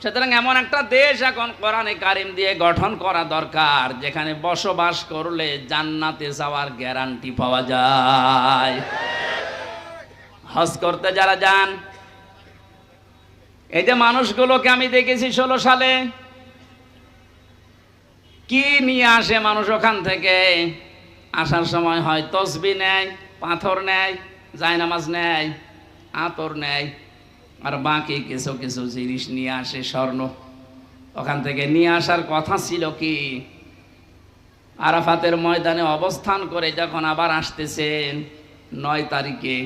সুতরাং এমন একটা দেশ এখন কোরআনে কারিম দিয়ে গঠন করা দরকার যেখানে বসবাস করলে জান্নাতে যাওয়ার গ্যারান্টি পাওয়া যায়। হজ করতে যারা যান, এই যে মানুষগুলোকে আমি দেখেছি 16 সালে কি নিয়ে আসে মানুষ ওখান থেকে। আসার সময় হয় তসবিহ নেয়, পাথর নেয়, জায়নামাজ নেয়, আতর নেয়, আর বাকি কিছু কিছু জিনিস নিয়ে আসে, স্বর্ণ। ওখান থেকে নিয়ে আসার কথা ছিল কি আরাফাতের ময়দানে অবস্থান করে যখন আবার আসতেছেন 9 তারিখে,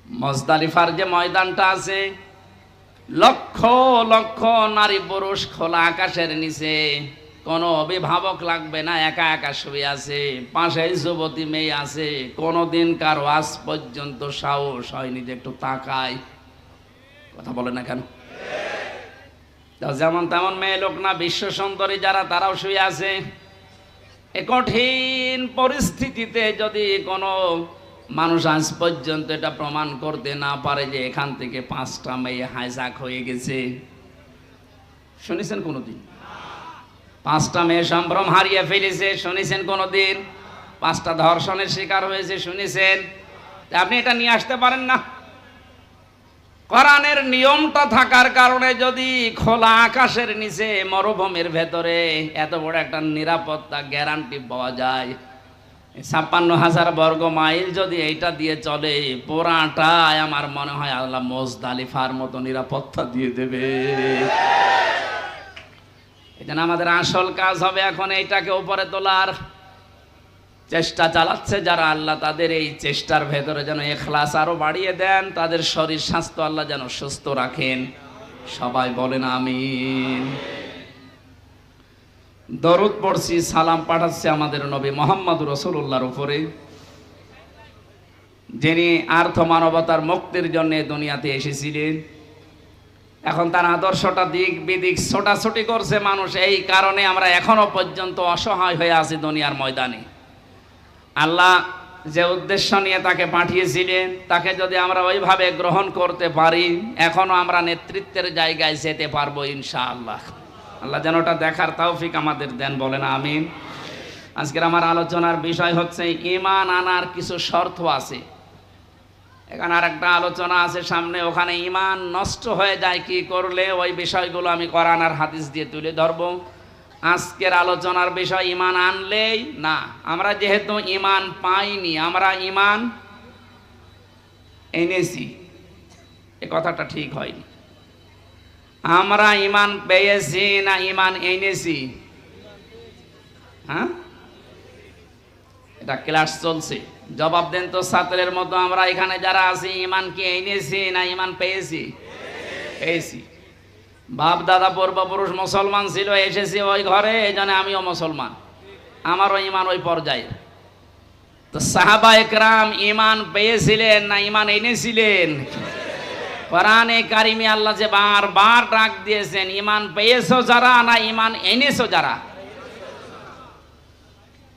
মুজদালিফার যে ময়দানটা আছে, লক্ষ লক্ষ নারী পুরুষ খোলা আকাশের নিচে, কোনো অভিভাবক লাগবে না, একা একা শুয়ে আছে, পাশে যুবতী মেয়ে আছে। কোনোদিন কারো আজ পর্যন্ত সাহস হয়নি যে একটু তাকায়, কথা বলে না কেন? যেমন তেমন মেয়ে লোক না, বিশ্ব সুন্দরী যারা, তারাও শুয়ে আছে। এ কঠিন পরিস্থিতিতে যদি কোনো মানুষ আজ পর্যন্ত এটা প্রমাণ করতে না পারে যে এখান থেকে 5টা মেয়ে হাইজাক হয়ে গেছে, শুনেছেন কোনোদিন? 5টা মেয়ে সম্ভ্রম হারিয়ে ফেলেছে, শুনেছেন কোনোদিন? 5টা ধর্ষণের শিকার হয়েছে, শুনেছেন? আপনি এটা নিয়ে আসতে পারেন না। কোরআনের নিয়মটা থাকার কারণে যদি খোলা আকাশের নিচে মরুভূমির ভেতরে এত বড় একটা নিরাপত্তা গ্যারান্টি পাওয়া যায়, 56,000 বর্গ মাইল যদি এইটা দিয়ে চলে, পুরাটাই আমার মনে হয় আল্লাহ মুজদালিফার মতো নিরাপত্তা দিয়ে দেবে। এজন্য আমাদের আসল কাজ হবে এখন এইটাকে উপরে তোলার চেষ্টা চালাচ্ছে যারা, আল্লাহ তাদের এই চেষ্টার ভেতরে যেন ইখলাস আরো বাড়িয়ে দেন, তাদের শরীর স্বাস্থ্য আল্লাহ যেন সুস্থ রাখেন। সবাই বলেন আমিন। দরুদ পড়ছি, সালাম পাঠাচ্ছি আমাদের নবী মুহাম্মদ রাসূলুল্লাহর উপরে, যিনি আর্থ মানবতার মুক্তির জন্য দুনিয়াতে এসেছিলেন। এখন তার আদর্শটা দিক বিদিক ছোটাছুটি করছে মানুষ, এই কারণে আমরা এখনো পর্যন্ত অসহায় হয়ে আছি দুনিয়ার ময়দানে। আল্লাহ যে উদ্দেশ্য নিয়ে তাকে পাঠিয়েছিলেন, তাকে যদি আমরা ওইভাবে গ্রহণ করতে পারি, এখনো আমরা নেতৃত্বের জায়গায় যেতে পারবো ইনশাআল্লাহ। আল্লাহ যেন ওটা দেখার তৌফিক আমাদের দেন, বলেন আমিন। আজকের আমার আলোচনার বিষয় হচ্ছে ঈমান আনার কিছু শর্ত আছে। এখানে আর একটা আলোচনা আছে সামনে, ওখানে ঈমান নষ্ট হয়ে যায় কি করলে, ওই বিষয়গুলো আমি কোরআন আর হাদিস দিয়ে তুলে ধরবো। আজকের আলোচনার বিষয় ঈমান আনলেই না, আমরা যেহেতু ঈমান পাইনি, আমরা ঈমান এনেছি, এ কথাটা ঠিক হয়নি। আমরা ঈমান পেয়েছি না ঈমান এনেছি? হ্যাঁ, এটা ক্লাস চলছে, জবাব দেন তো ছাত্রের মতো। আমরা এখানে যারা আছি, ঈমান কি এনেছি না ঈমান পেয়েছি? পেয়েছি। বাপ দাদা পূর্বপুরুষ মুসলমান ছিল, এসেছি ওই ঘরে, এই জন্য আমিও মুসলমান, আমারও ঈমান ওই পর্যায়ে। তো সাহাবা একরাম ঈমান পেয়েছিলেন না ঈমান এনেছিলেন? কোরআনে কারিমে আল্লাহ যে বারবার ডাক দিয়েছেন, ঈমান পেয়েছো যারা না ঈমান এনেছো যারা?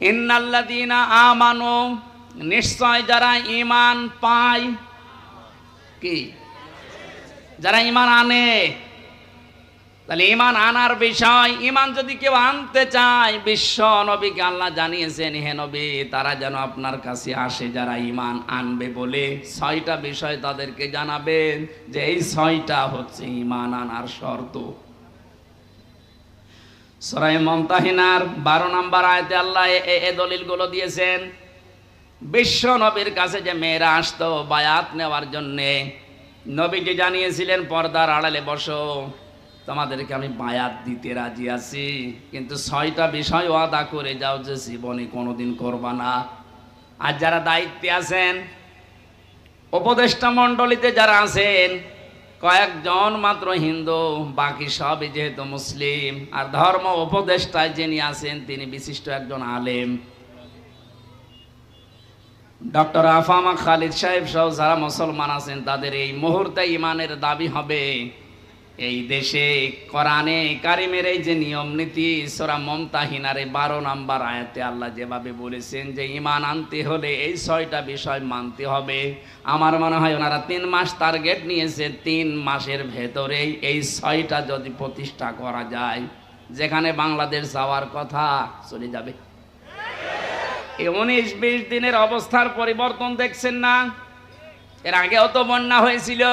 ইন্নাল্লাযীনা আমানু, নিশ্চয় যারা ঈমান পায়, কি যারা ঈমান আনে। তাহলে ঈমান আনার বিষয়, ঈমান যদি কেউ আনতে চায়, বিশ্ব নবীকে আল্লাহ জানিয়েছেন, হে নবী, তারা যেন আপনার কাছে আসে যারা ঈমান আনবে বলে 6টা বিষয় তাদেরকে জানাবেন, যে এই 6টা হচ্ছে ঈমান আনার শর্ত। সূরা মুমতাহিনার 12 নম্বর আয়াতে আল্লাহ এই দলিলগুলো দিয়েছেন। বিশ্ব নবীর কাছে যে মেয়েরা আসতো বায়াত নেওয়ার জন্যে, নবীজি জানিয়েছিলেন, পর্দার আড়ালে বসো, তোমাদেরকে আমি বায়াত দিতে রাজি আছি, কিন্তু 6টা বিষয় ওয়াদা করে যাও যে জীবনে কোনোদিন করবা না। আর যারা দায়িত্বে আছেন, উপদেষ্টা মণ্ডলীতে যারা আছেন, কয়েকজন মাত্র হিন্দু, বাকি সবই যেহেতু মুসলিম। আর ধর্ম উপদেষ্টায় যিনি আছেন তিনি বিশিষ্ট একজন আলেম, ডক্টর আফামা খালিদ সাহেব সহ যারা মুসলমান আছেন, তাদের এই মুহূর্তে ঈমানের দাবি হবে এই দেশে কোরআনে কারিমের এই যে নিয়ম নীতি, সূরা মুমতাহিনার 12 নম্বর আয়াতে আল্লাহ যেভাবে বলেছেন যে ঈমান আনতে হলে এই 6টা বিষয় মানতে হবে। আমার মনে হয় ওনারা 3 মাস টার্গেট নিয়েছে, 3 মাসের ভেতরে এই 6টা যদি প্রতিষ্ঠা করা যায়, যেখানে বাংলাদেশ যাওয়ার কথা চলে যাবে। এই 19-20 দিনের অবস্থার পরিবর্তন দেখছেন না? এর আগেও তো বন্যা হয়েছিল,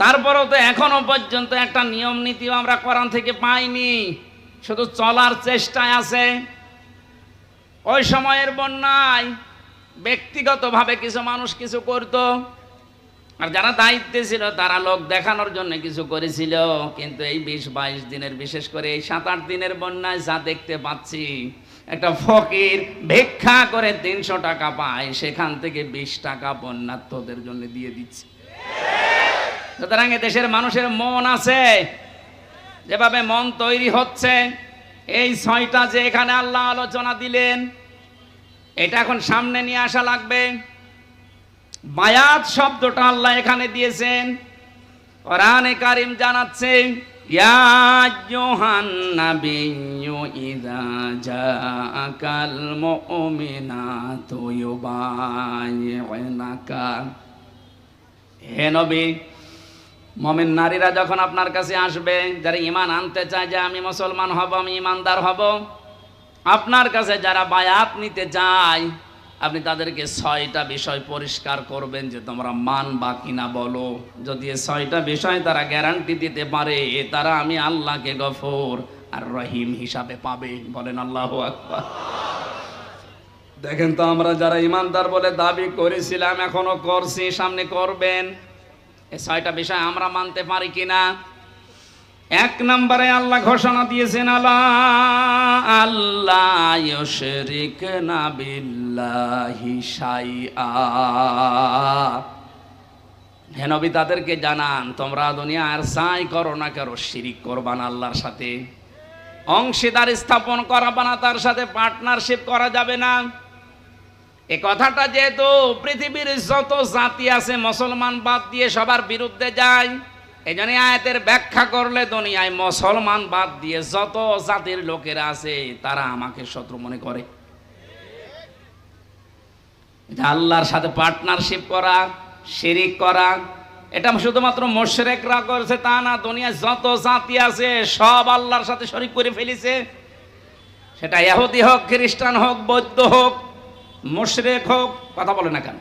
তারপরেও তো এখনো পর্যন্ত একটা নিয়ম নীতিও আমরা কোরআন থেকে পাইনি, শুধু চলার চেষ্টায় আছে। ওই সময়ের বন্যায় ব্যক্তিগতভাবে কিছু মানুষ কিছু করত, আর যারা দায়িত্বে ছিল তারা লোক দেখানোর জন্য কিছু করেছিল, কিন্তু এই 20-22 দিনের, বিশেষ করে এই 7-8 দিনের বন্যায় যা দেখতে পাচ্ছি, একটা ফকির ভিক্ষা করে 300 টাকা পায়, সেখান থেকে 20 টাকা বন্যার্থদের জন্য দিয়ে দিচ্ছে। সুতরাং দেশের মানুষের মন আছে, যেভাবে মন তৈরি হচ্ছে, এই 6টা যে এখানে আল্লাহ আলোচনা দিলেন, এটা এখন সামনে নিয়ে আসা লাগবে। বায়াত শব্দটা আল্লাহ এখানে দিয়েছেন, কোরআনে কারীম জানাচ্ছে, ইয়া আইয়ুহান নাবিয়্যু ইযা জাআকাল মুমিনাতু ইউবাইয়ুনাকা। হে নবী, মুমিন নারীরা যখন আপনার কাছে আসবে, যারা ঈমান আনতে চায় যে আমি মুসলমান হব, আমি ঈমানদার হব, আপনার কাছে যারা বায়াত নিতে চায়, আপনি তাদেরকে 6টা বিষয় পরিষ্কার করবেন যে তোমরা মানবা কিনা বলো। যদি এই 6টা বিষয় তারা গ্যারান্টি দিতে পারে, তারা আমি আল্লাহকে গফুর আর রহিম হিসাবে পাবে। বলেন আল্লাহু আকবার। দেখেন তো, আমরা যারা ঈমানদার বলে দাবি করেছিলাম, এখনো করছি, সামনে করবেন, এই 6টা বিষয় আমরা মানতে পারি কিনা। 1 নম্বরে আল্লাহ ঘোষণা দিয়েছেন, আল্লাহ ইউশরিকনা বিল্লাহি শাইআ। হে নবী, তাদেরকে জানান, তোমরা দুনিয়া আর যাই করো না কেন, শিরিক করবা না আল্লাহর সাথে, অংশীদার স্থাপন করাবা না, তার সাথে পার্টনারশিপ করা যাবে না। এই কথাটা যেহেতু পৃথিবীর যত জাতি আছে মুসলমান বাদ দিয়ে সবার বিরুদ্ধে যায়, এই জন্য আয়াতের ব্যাখ্যা করলে দুনিয়ায় মুসলমান বাদ দিয়ে যত জাতির লোকেরা আছে তারা আমাকে শত্রু মনে করে। আল্লাহর সাথে পার্টনারশিপ করা, শিরিক করা, এটা শুধুমাত্র মুশরিকরা করেছে তা না, দুনিয়ায় যত জাতি আছে সব আল্লাহর সাথে শরীক করে ফেলেছে। সেটা ইহুদি হোক, খ্রিস্টান হোক, বৌদ্ধ হোক, মুশরিক হোক, কথা বলে না কেন?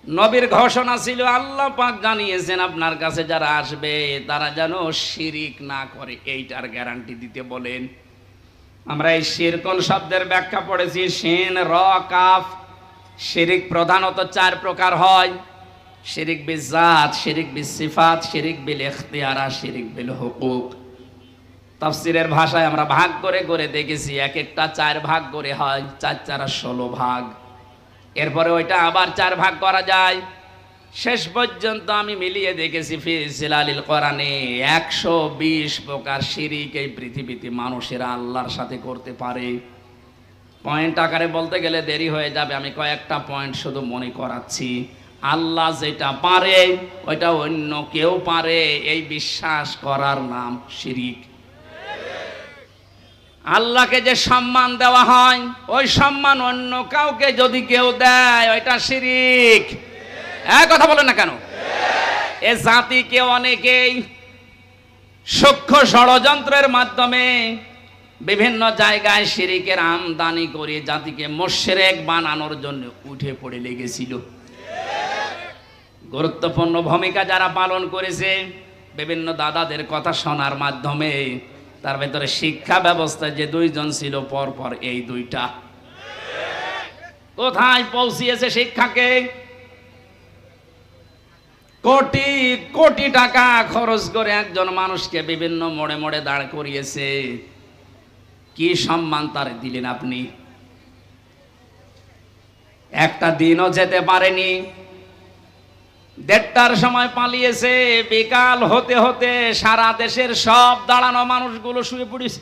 নবীর ঘোষণা ছিল, আল্লাহ পাক জানিয়েছেন আপনার কাছে যারা আসবে তারা যেন শিরিক না করে, এইটার গ্যারান্টি দিতে বলেন। আমরা এই শিরকুন শব্দের ব্যাখ্যা পড়েছি, শিন র কাফ। শিরিক প্রধানত 4 প্রকার হয়: শিরিক বিজাত, শিরিক বিসিফাত, শিরিক বিল ইখতিয়ার, শিরিক বিল হুকুক। তাফসীরের ভাষায় আমরা ভাগ করে করে দেখেছি, এক একটা 4 ভাগ করে হয়, 4 × 16 ভাগ। এরপরে ওইটা আবার 4 ভাগ করা যায়। শেষ পর্যন্ত আমি মিলিয়ে দেখেছি ফি জিলালিল কোরআনে 120 প্রকার শিরিক এই পৃথিবীতে মানুষেরা আল্লাহর সাথে করতে পারে। পয়েন্ট আকারে বলতে গেলে দেরি হয়ে যাবে, আমি কয়েকটা পয়েন্ট শুধু মনে করাচ্ছি। আল্লাহ যেটা পারে ওইটা অন্য কেউ পারে, এই বিশ্বাস করার নাম শিরিক। আল্লাহকে যে সম্মান দেওয়া হয়, ওই সম্মান অন্য কাউকে যদি কেউ দেয়, ওইটা শিরিক। কথা বলেন না কেন? এ জাতিকে অনেকেই সূক্ষ্ম ষড়যন্ত্রের মাধ্যমে বিভিন্ন জায়গায় শিরিকের আমদানি করে জাতিকে মুশরিক বানানোর জন্য উঠে পড়ে লেগেছিল। গুরুত্বপূর্ণ ভূমিকা যারা পালন করেছে, বিভিন্ন দাদাদের কথা শোনার মাধ্যমে, তার ভেতরে শিক্ষা ব্যবস্থায় যে 2 জন ছিল পরপর, এই 2টা কোথায় পৌঁছিয়েছে শিক্ষাকে? কোটি কোটি টাকা খরচ করে একজন মানুষকে বিভিন্ন মোড়ে মোড়ে দাঁড় করিয়েছে। কি সম্মান তার দিলেন আপনি? একটা দিনও যেতে পারেনি, 1:30টার সময় পালিয়েছে, বিকাল হতে হতে সারা দেশের সব দাঁড়ানো মানুষগুলো শুয়ে পড়েছে।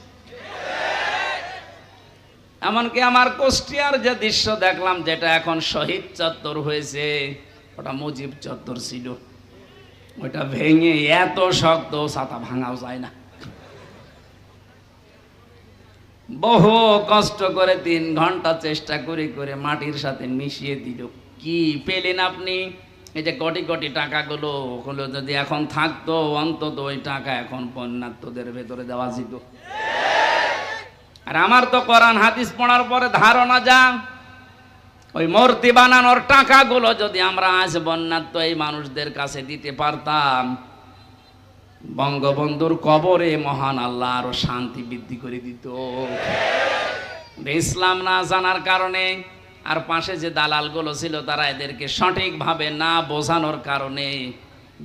এমনকি আমার কুষ্টিয়ার যে দৃশ্য দেখলাম, যেটা এখন শহীদ চত্বর হয়েছে, ওটা মুজিব চত্বর ছিল। ওইটা ভেঙে এত শক্ত, ছাতা ভাঙাও যায় না। বহু কষ্ট করে 3 ঘন্টা চেষ্টা করে করে মাটির সাথে মিশিয়ে দিল। কি পেলেন আপনি? এই যে কোটি কোটি টাকাগুলো, ওগুলো যদি এখন থাকতো, অন্তত ওই টাকা এখন বন্যার্থদের ভেতরে দেওয়া যেত। আর আমার তো কোরআন হাদিস পড়ার পরে ধারণা যা, ওই মূর্তি বানানোর টাকাগুলো যদি আমরা আজ বন্যার্থ এই মানুষদের কাছে দিতে পারতাম, বঙ্গবন্ধুর কবরে মহান আল্লাহ আরো শান্তি বৃদ্ধি করে দিত। ইসলাম না জানার কারণে আর পাশে যে দালালগুলো ছিল তারা এদেরকে সঠিকভাবে না বোঝানোর কারণে,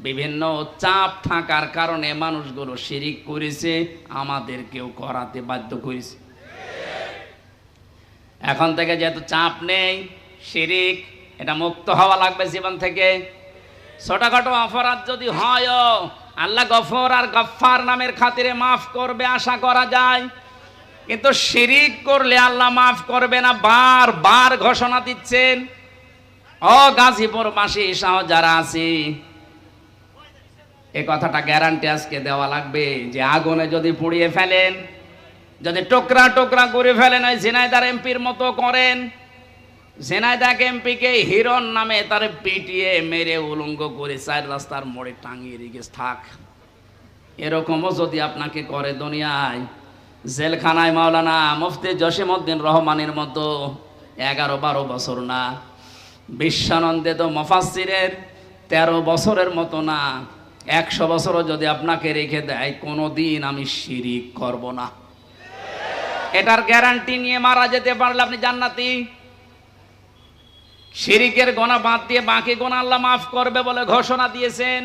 বিভিন্ন চাপ থাকার কারণে মানুষগুলো শিরিক করেছে, আমাদেরকেও করাতে বাধ্য করেছে। এখন থেকে যেহেতু চাপ নেই, শিরিক এটা মুক্ত হওয়া লাগবে জীবন থেকে। ছোটখাটো অপরাধ যদি হয়, আল্লাহ গফর আর গফফার নামের খাতিরে মাফ করবে আশা করা যায়, কিন্তু শিরিক করলে আল্লাহ মাফ করবে না, বারবার ঘোষণা দিচ্ছেন। ও গাজীপুরবাসী সহ যারা আছি, এই কথাটা গ্যারান্টি আজকে দেওয়া লাগবে যে আগুনে যদি পুড়িয়ে ফেলেন, যদি টুকরা টুকরা করে ফেলেন, ওই ঝিনাইদহ এমপির মতো করেন, ঝিনাইদহ এমপিকে হিরণ নামে তার পিটিয়ে মেরে উলঙ্গ করে 4 রাস্তার মোড়ে টাঙিয়ে রেখে থাক, এরকমও যদি আপনাকে করে দুনিয়ায়, জেলখানায় মাওলানা মুফতি জসিমউদ্দিন রহমানের মতো 11-12 বছর না, বিশ্বানন্দে তো মুফাসসিরের 13 বছরের মতো না, 100 বছরও যদি আপনাকে রেখে দেয়, কোনোদিন আমি শিরিক করব না, এটার গ্যারান্টি নিয়ে মারা যেতে পারলে আপনি জান্নাতি। শিরিকের গুনাহ বাদ দিয়ে বাকি গুনাহ আল্লাহ মাফ করবে বলে ঘোষণা দিয়েছেন।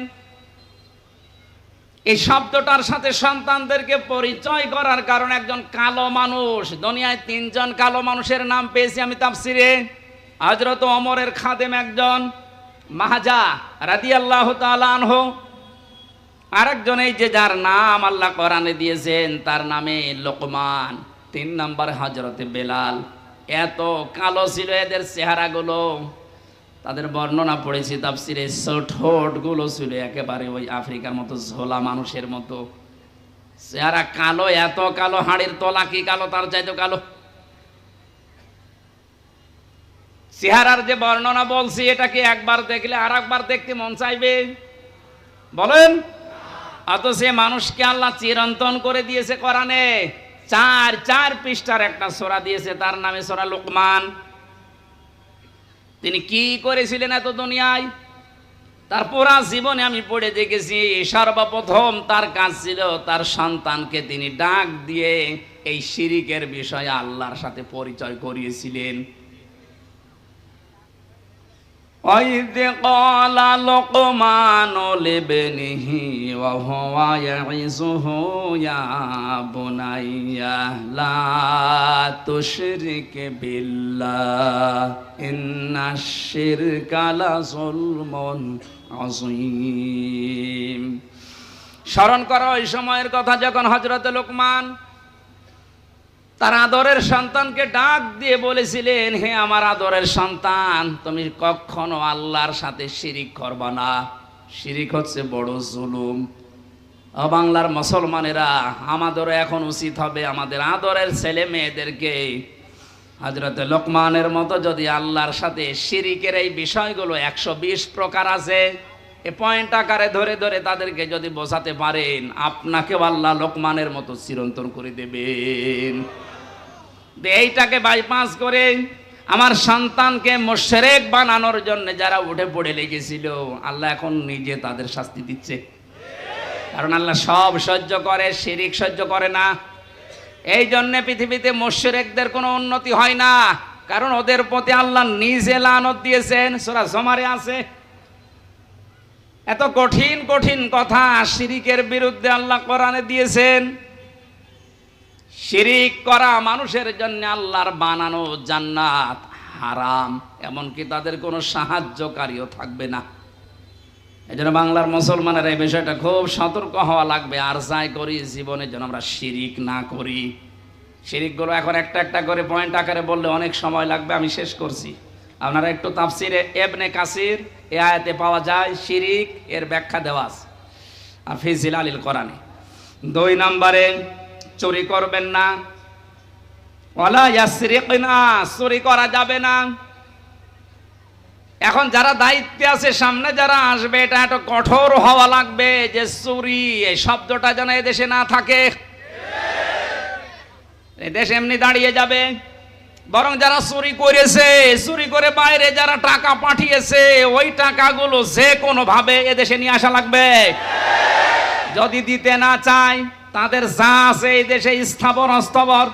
এই শব্দটার সাথে সন্তানদেরকে পরিচয় করার কারণে একজন কালো মানুষ, দুনিয়ায় 3 জন কালো মানুষের নাম পেয়েছি আমি তাফসিরে। হযরত ওমরের খাদেম একজন মাহাজা রাদিয়াল্লাহু তাআলা আনহু, আরেকজন এই যে যার নাম আল্লাহ কোরআনে দিয়েছেন তার নামে লোকমান, 3 নম্বরে হযরতে বেলাল। এত কালো ছিল এদের চেহারাগুলো, তাদের বর্ণনা পড়েছি তাফসিরে। ঠোঁটগুলো ছিল একেবারে ওই আফ্রিকার মতো ঝোলা মানুষের মতো চেহারা, কালো, এত কালো, হাড়ের তলা কি কালো, তার চাইতে কালো চেহারার যে বর্ণনা বলছি, এটা কি একবার দেখলে আর একবার দেখতে মন চাইবে বলেন? অথচ সে মানুষকে আল্লাহ চিরন্তন করে দিয়েছে কোরআনে, 4 পৃষ্ঠার একটা সূরা দিয়েছে, তার নামে সূরা লোকমান। তিনি কি করেছিলেন এত দুনিয়ায়, তার পুরা জীবনে আমি পড়ে দেখেছি, সর্বপ্রথম তার কাজ ছিল তার সন্তানকে তিনি ডাক দিয়ে এই শিরিকের বিষয়ে আল্লাহর সাথে পরিচয় করিয়েছিলেন। وَإِذْ قَالَ لُقْمَانُ لِابْنِهِ وَهُوَ يَعِظُهُ يَا بُنَيَّ لَا تُشْرِكْ بِاللَّهِ إِنَّ الشِّرْكَ لَظُلْمٌ عَظِيمٌ। স্মরণ করো ওই সময়ের কথা যখন হযরত লোকমান তার আদরের সন্তানকে ডাক দিয়ে বলেছিলেন, হে আমার আদরের সন্তান, তুমি কখনো আল্লাহর সাথে শিরিক করবা না, শিরিক হচ্ছে বড় জুলুম। বাংলার মুসলমানেরা, আমাদেরও এখন উচিত হবে আমাদের আদরের ছেলে মেয়েদেরকে হযরত লোকমানের মতো যদি আল্লাহর সাথে শিরিকের এই বিষয়গুলো 120 প্রকার আছে, এই পয়েন্ট আকারে ধরে ধরে তাদেরকে যদি বোঝাতে পারেন, আপনাকেও আল্লাহ লোকমানের মতো চিরন্তন করে দেবেন। এইটাকে বাইপাস করে আমার সন্তানকে মুশরিক বানানোর জন্য যারা উঠে পড়ে লেগেছিল, আল্লাহ এখন নিজে তাদের শাস্তি দিচ্ছে। কারণ আল্লাহ সব সহ্য করে, শিরিক সহ্য করে না। এই জন্য পৃথিবীতে মুশরিকদের কোনো উন্নতি হয় না, কারণ ওদের প্রতি আল্লাহ নিজে লানত দিয়েছেন, সূরা জুমারে আছে। এত কঠিন কঠিন কথা শিরিকের বিরুদ্ধে আল্লাহ কোরআনে দিয়েছেন। শিরিক করা মানুষের জন্য আল্লাহর বানানো জান্নাত হারাম, এমনকি তাদের কোনো সাহায্যকারীও থাকবে না। এজন্য বাংলার মুসলমানের এই বিষয়টা খুব সতর্ক হওয়া লাগবে। আর যাই করি জীবনে যেন আমরা শিরিক না করি। শিরিকগুলো এখন একটা একটা করে পয়েন্ট আকারে বললে অনেক সময় লাগবে, আমি শেষ করছি। আপনারা একটু তাফসিরে ইবনে কাসির এই আয়াতে পাওয়া যায় শিরিক, এর ব্যাখ্যা দেওয়া আছে আর ফি জিলালিল কোরআনে। 2 নম্বরে চুরি করবেন না, ওয়ালা ইয়াসরিকনা, চুরি করা যাবে না। এখন যারা দায়িত্বে আছে, সামনে যারা আসবে, এটা একটু কঠোর হওয়া লাগবে যে চুরি এই শব্দটা যেন এদেশে না থাকে। এদেশ এমনি দাঁড়িয়ে যাবে, বরং যারা চুরি করেছে, চুরি করে বাইরে যারা টাকা পাঠিয়েছে, ওই টাকাগুলো যে কোনো ভাবে এদেশে নিয়ে আসা লাগবে। যদি দিতে না চায়, তাদের যা আছে এই দেশে স্থাবর অস্থাবর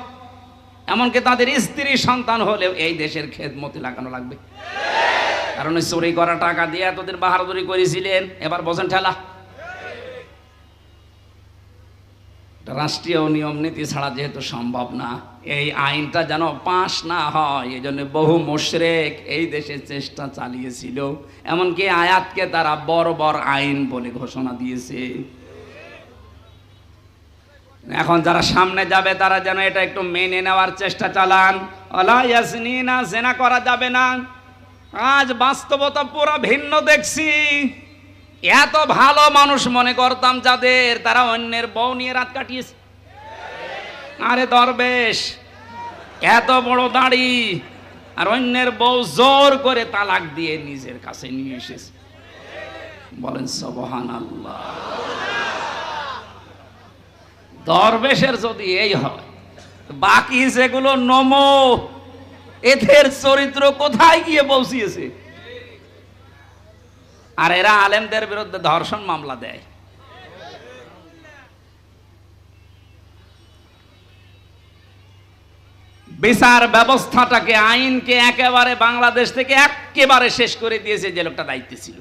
এমনকি তাদের স্ত্রী সন্তান হলেও এই দেশের খেদমতে লাগানো লাগবে। কারণ ওই চুরি করা টাকা দিয়ে এতদিন বাহাদুরি করেছিলেন, এবার বোঝেন ঠেলা। রাষ্ট্রীয় নিয়ম নীতি ছাড়া যেহেতু সম্ভব না, এই আইনটা যেন পাশ না হয়, এই জন্য বহু মুশরিক এই দেশে চেষ্টা চালিয়েছিল। এমনকি আয়াতকে তারা বর্বর আইন বলে ঘোষণা দিয়েছে। এখন যারা সামনে যাবে তারা যেন এটা একটু মেনে নেওয়ার চেষ্টা চালান। ওয়ালা ইয়াজনিনা, জেনা করা যাবে না। আজ বাস্তবতা পুরো ভিন্ন দেখছি। এত ভালো মানুষ মনে করতাম যাদের, তারা অন্যের বউ নিয়ে রাত কাটিয়েছে। আরে দরবেশ, এত বড় দাড়ি, আর অন্যের বউ জোর করে তালাক দিয়ে নিজের কাছে নিয়ে এসেছে। বলেন সুবহানাল্লাহ। দরবেশের যদি এই হয়, বাকি যেগুলো নমো, এদের চরিত্র কোথায় গিয়ে পৌঁছিয়েছে? আর এরা আলেমদের বিরুদ্ধে ধর্ষণ মামলা দেয়। বিচার ব্যবস্থাটাকে, আইনকে একেবারে বাংলাদেশ থেকে একেবারে শেষ করে দিয়েছে যে লোকটা দায়িত্বে ছিল।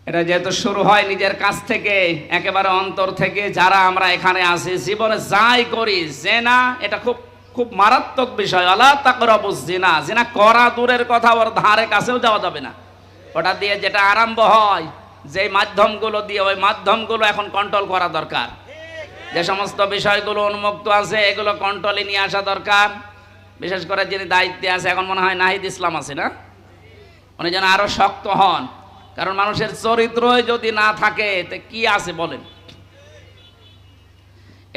এটা যেহেতু শুরু হয় নিজের কাছ থেকে, একেবারে অন্তর থেকে, যারা আমরা এখানে আছি জীবনে যাই করি, জেনা এটা খুব খুব মারাত্মক বিষয়। আলা তাকরাবুজ জিনা, জিনা করা দূরের কথা, ওর ধারে কাছেও যাওয়া যাবে না। ওটা দিয়ে যেটা আরম্ভ হয়, যে মাধ্যমগুলো দিয়ে, ওই মাধ্যমগুলো এখন কন্ট্রোল করা দরকার। যে সমস্ত বিষয়গুলো উন্মুক্ত আছে এগুলো কন্ট্রোলে নিয়ে আসা দরকার। বিশেষ করে যিনি দায়িত্বে আছে, এখন মনে হয় নাহিদ ইসলাম আছে না, উনি যেন আরো শক্ত হন। কারণ মানুষের চরিত্রই যদি না থাকে তে কি আছে বলেন।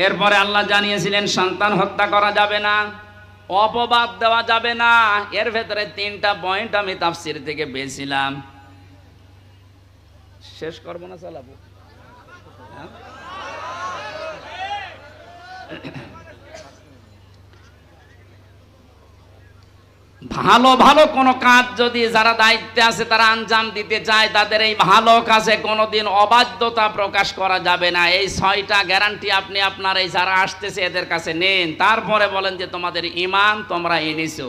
এরপরে আল্লাহ জানিয়েছিলেন সন্তান হত্যা করা যাবে না, অপবাদ দেওয়া যাবে না। এর ভেতরে 3টা পয়েন্ট আমি তাফসীর থেকে পেয়েছিলাম। শেষ করব না চালাবো? ভালো ভালো কোনো কাজ যদি যারা দায়িত্বে আছে তারা আঞ্জাম দিতে চায়, তাদের এই ভালো কাজে কোনোদিন অবাধ্যতা প্রকাশ করা যাবে না। এই 6টা গ্যারান্টি আপনি আপনার এই যারা আসতেছে এদের কাছে নেন, তারপরে বলেন যে তোমাদের ঈমান তোমরা এনেছো।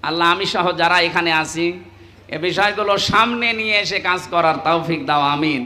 আল্লাহ আমি সহ যারা এখানে আছি এ বিষয়গুলো সামনে নিয়ে এসে কাজ করার তৌফিক দাও, আমিন।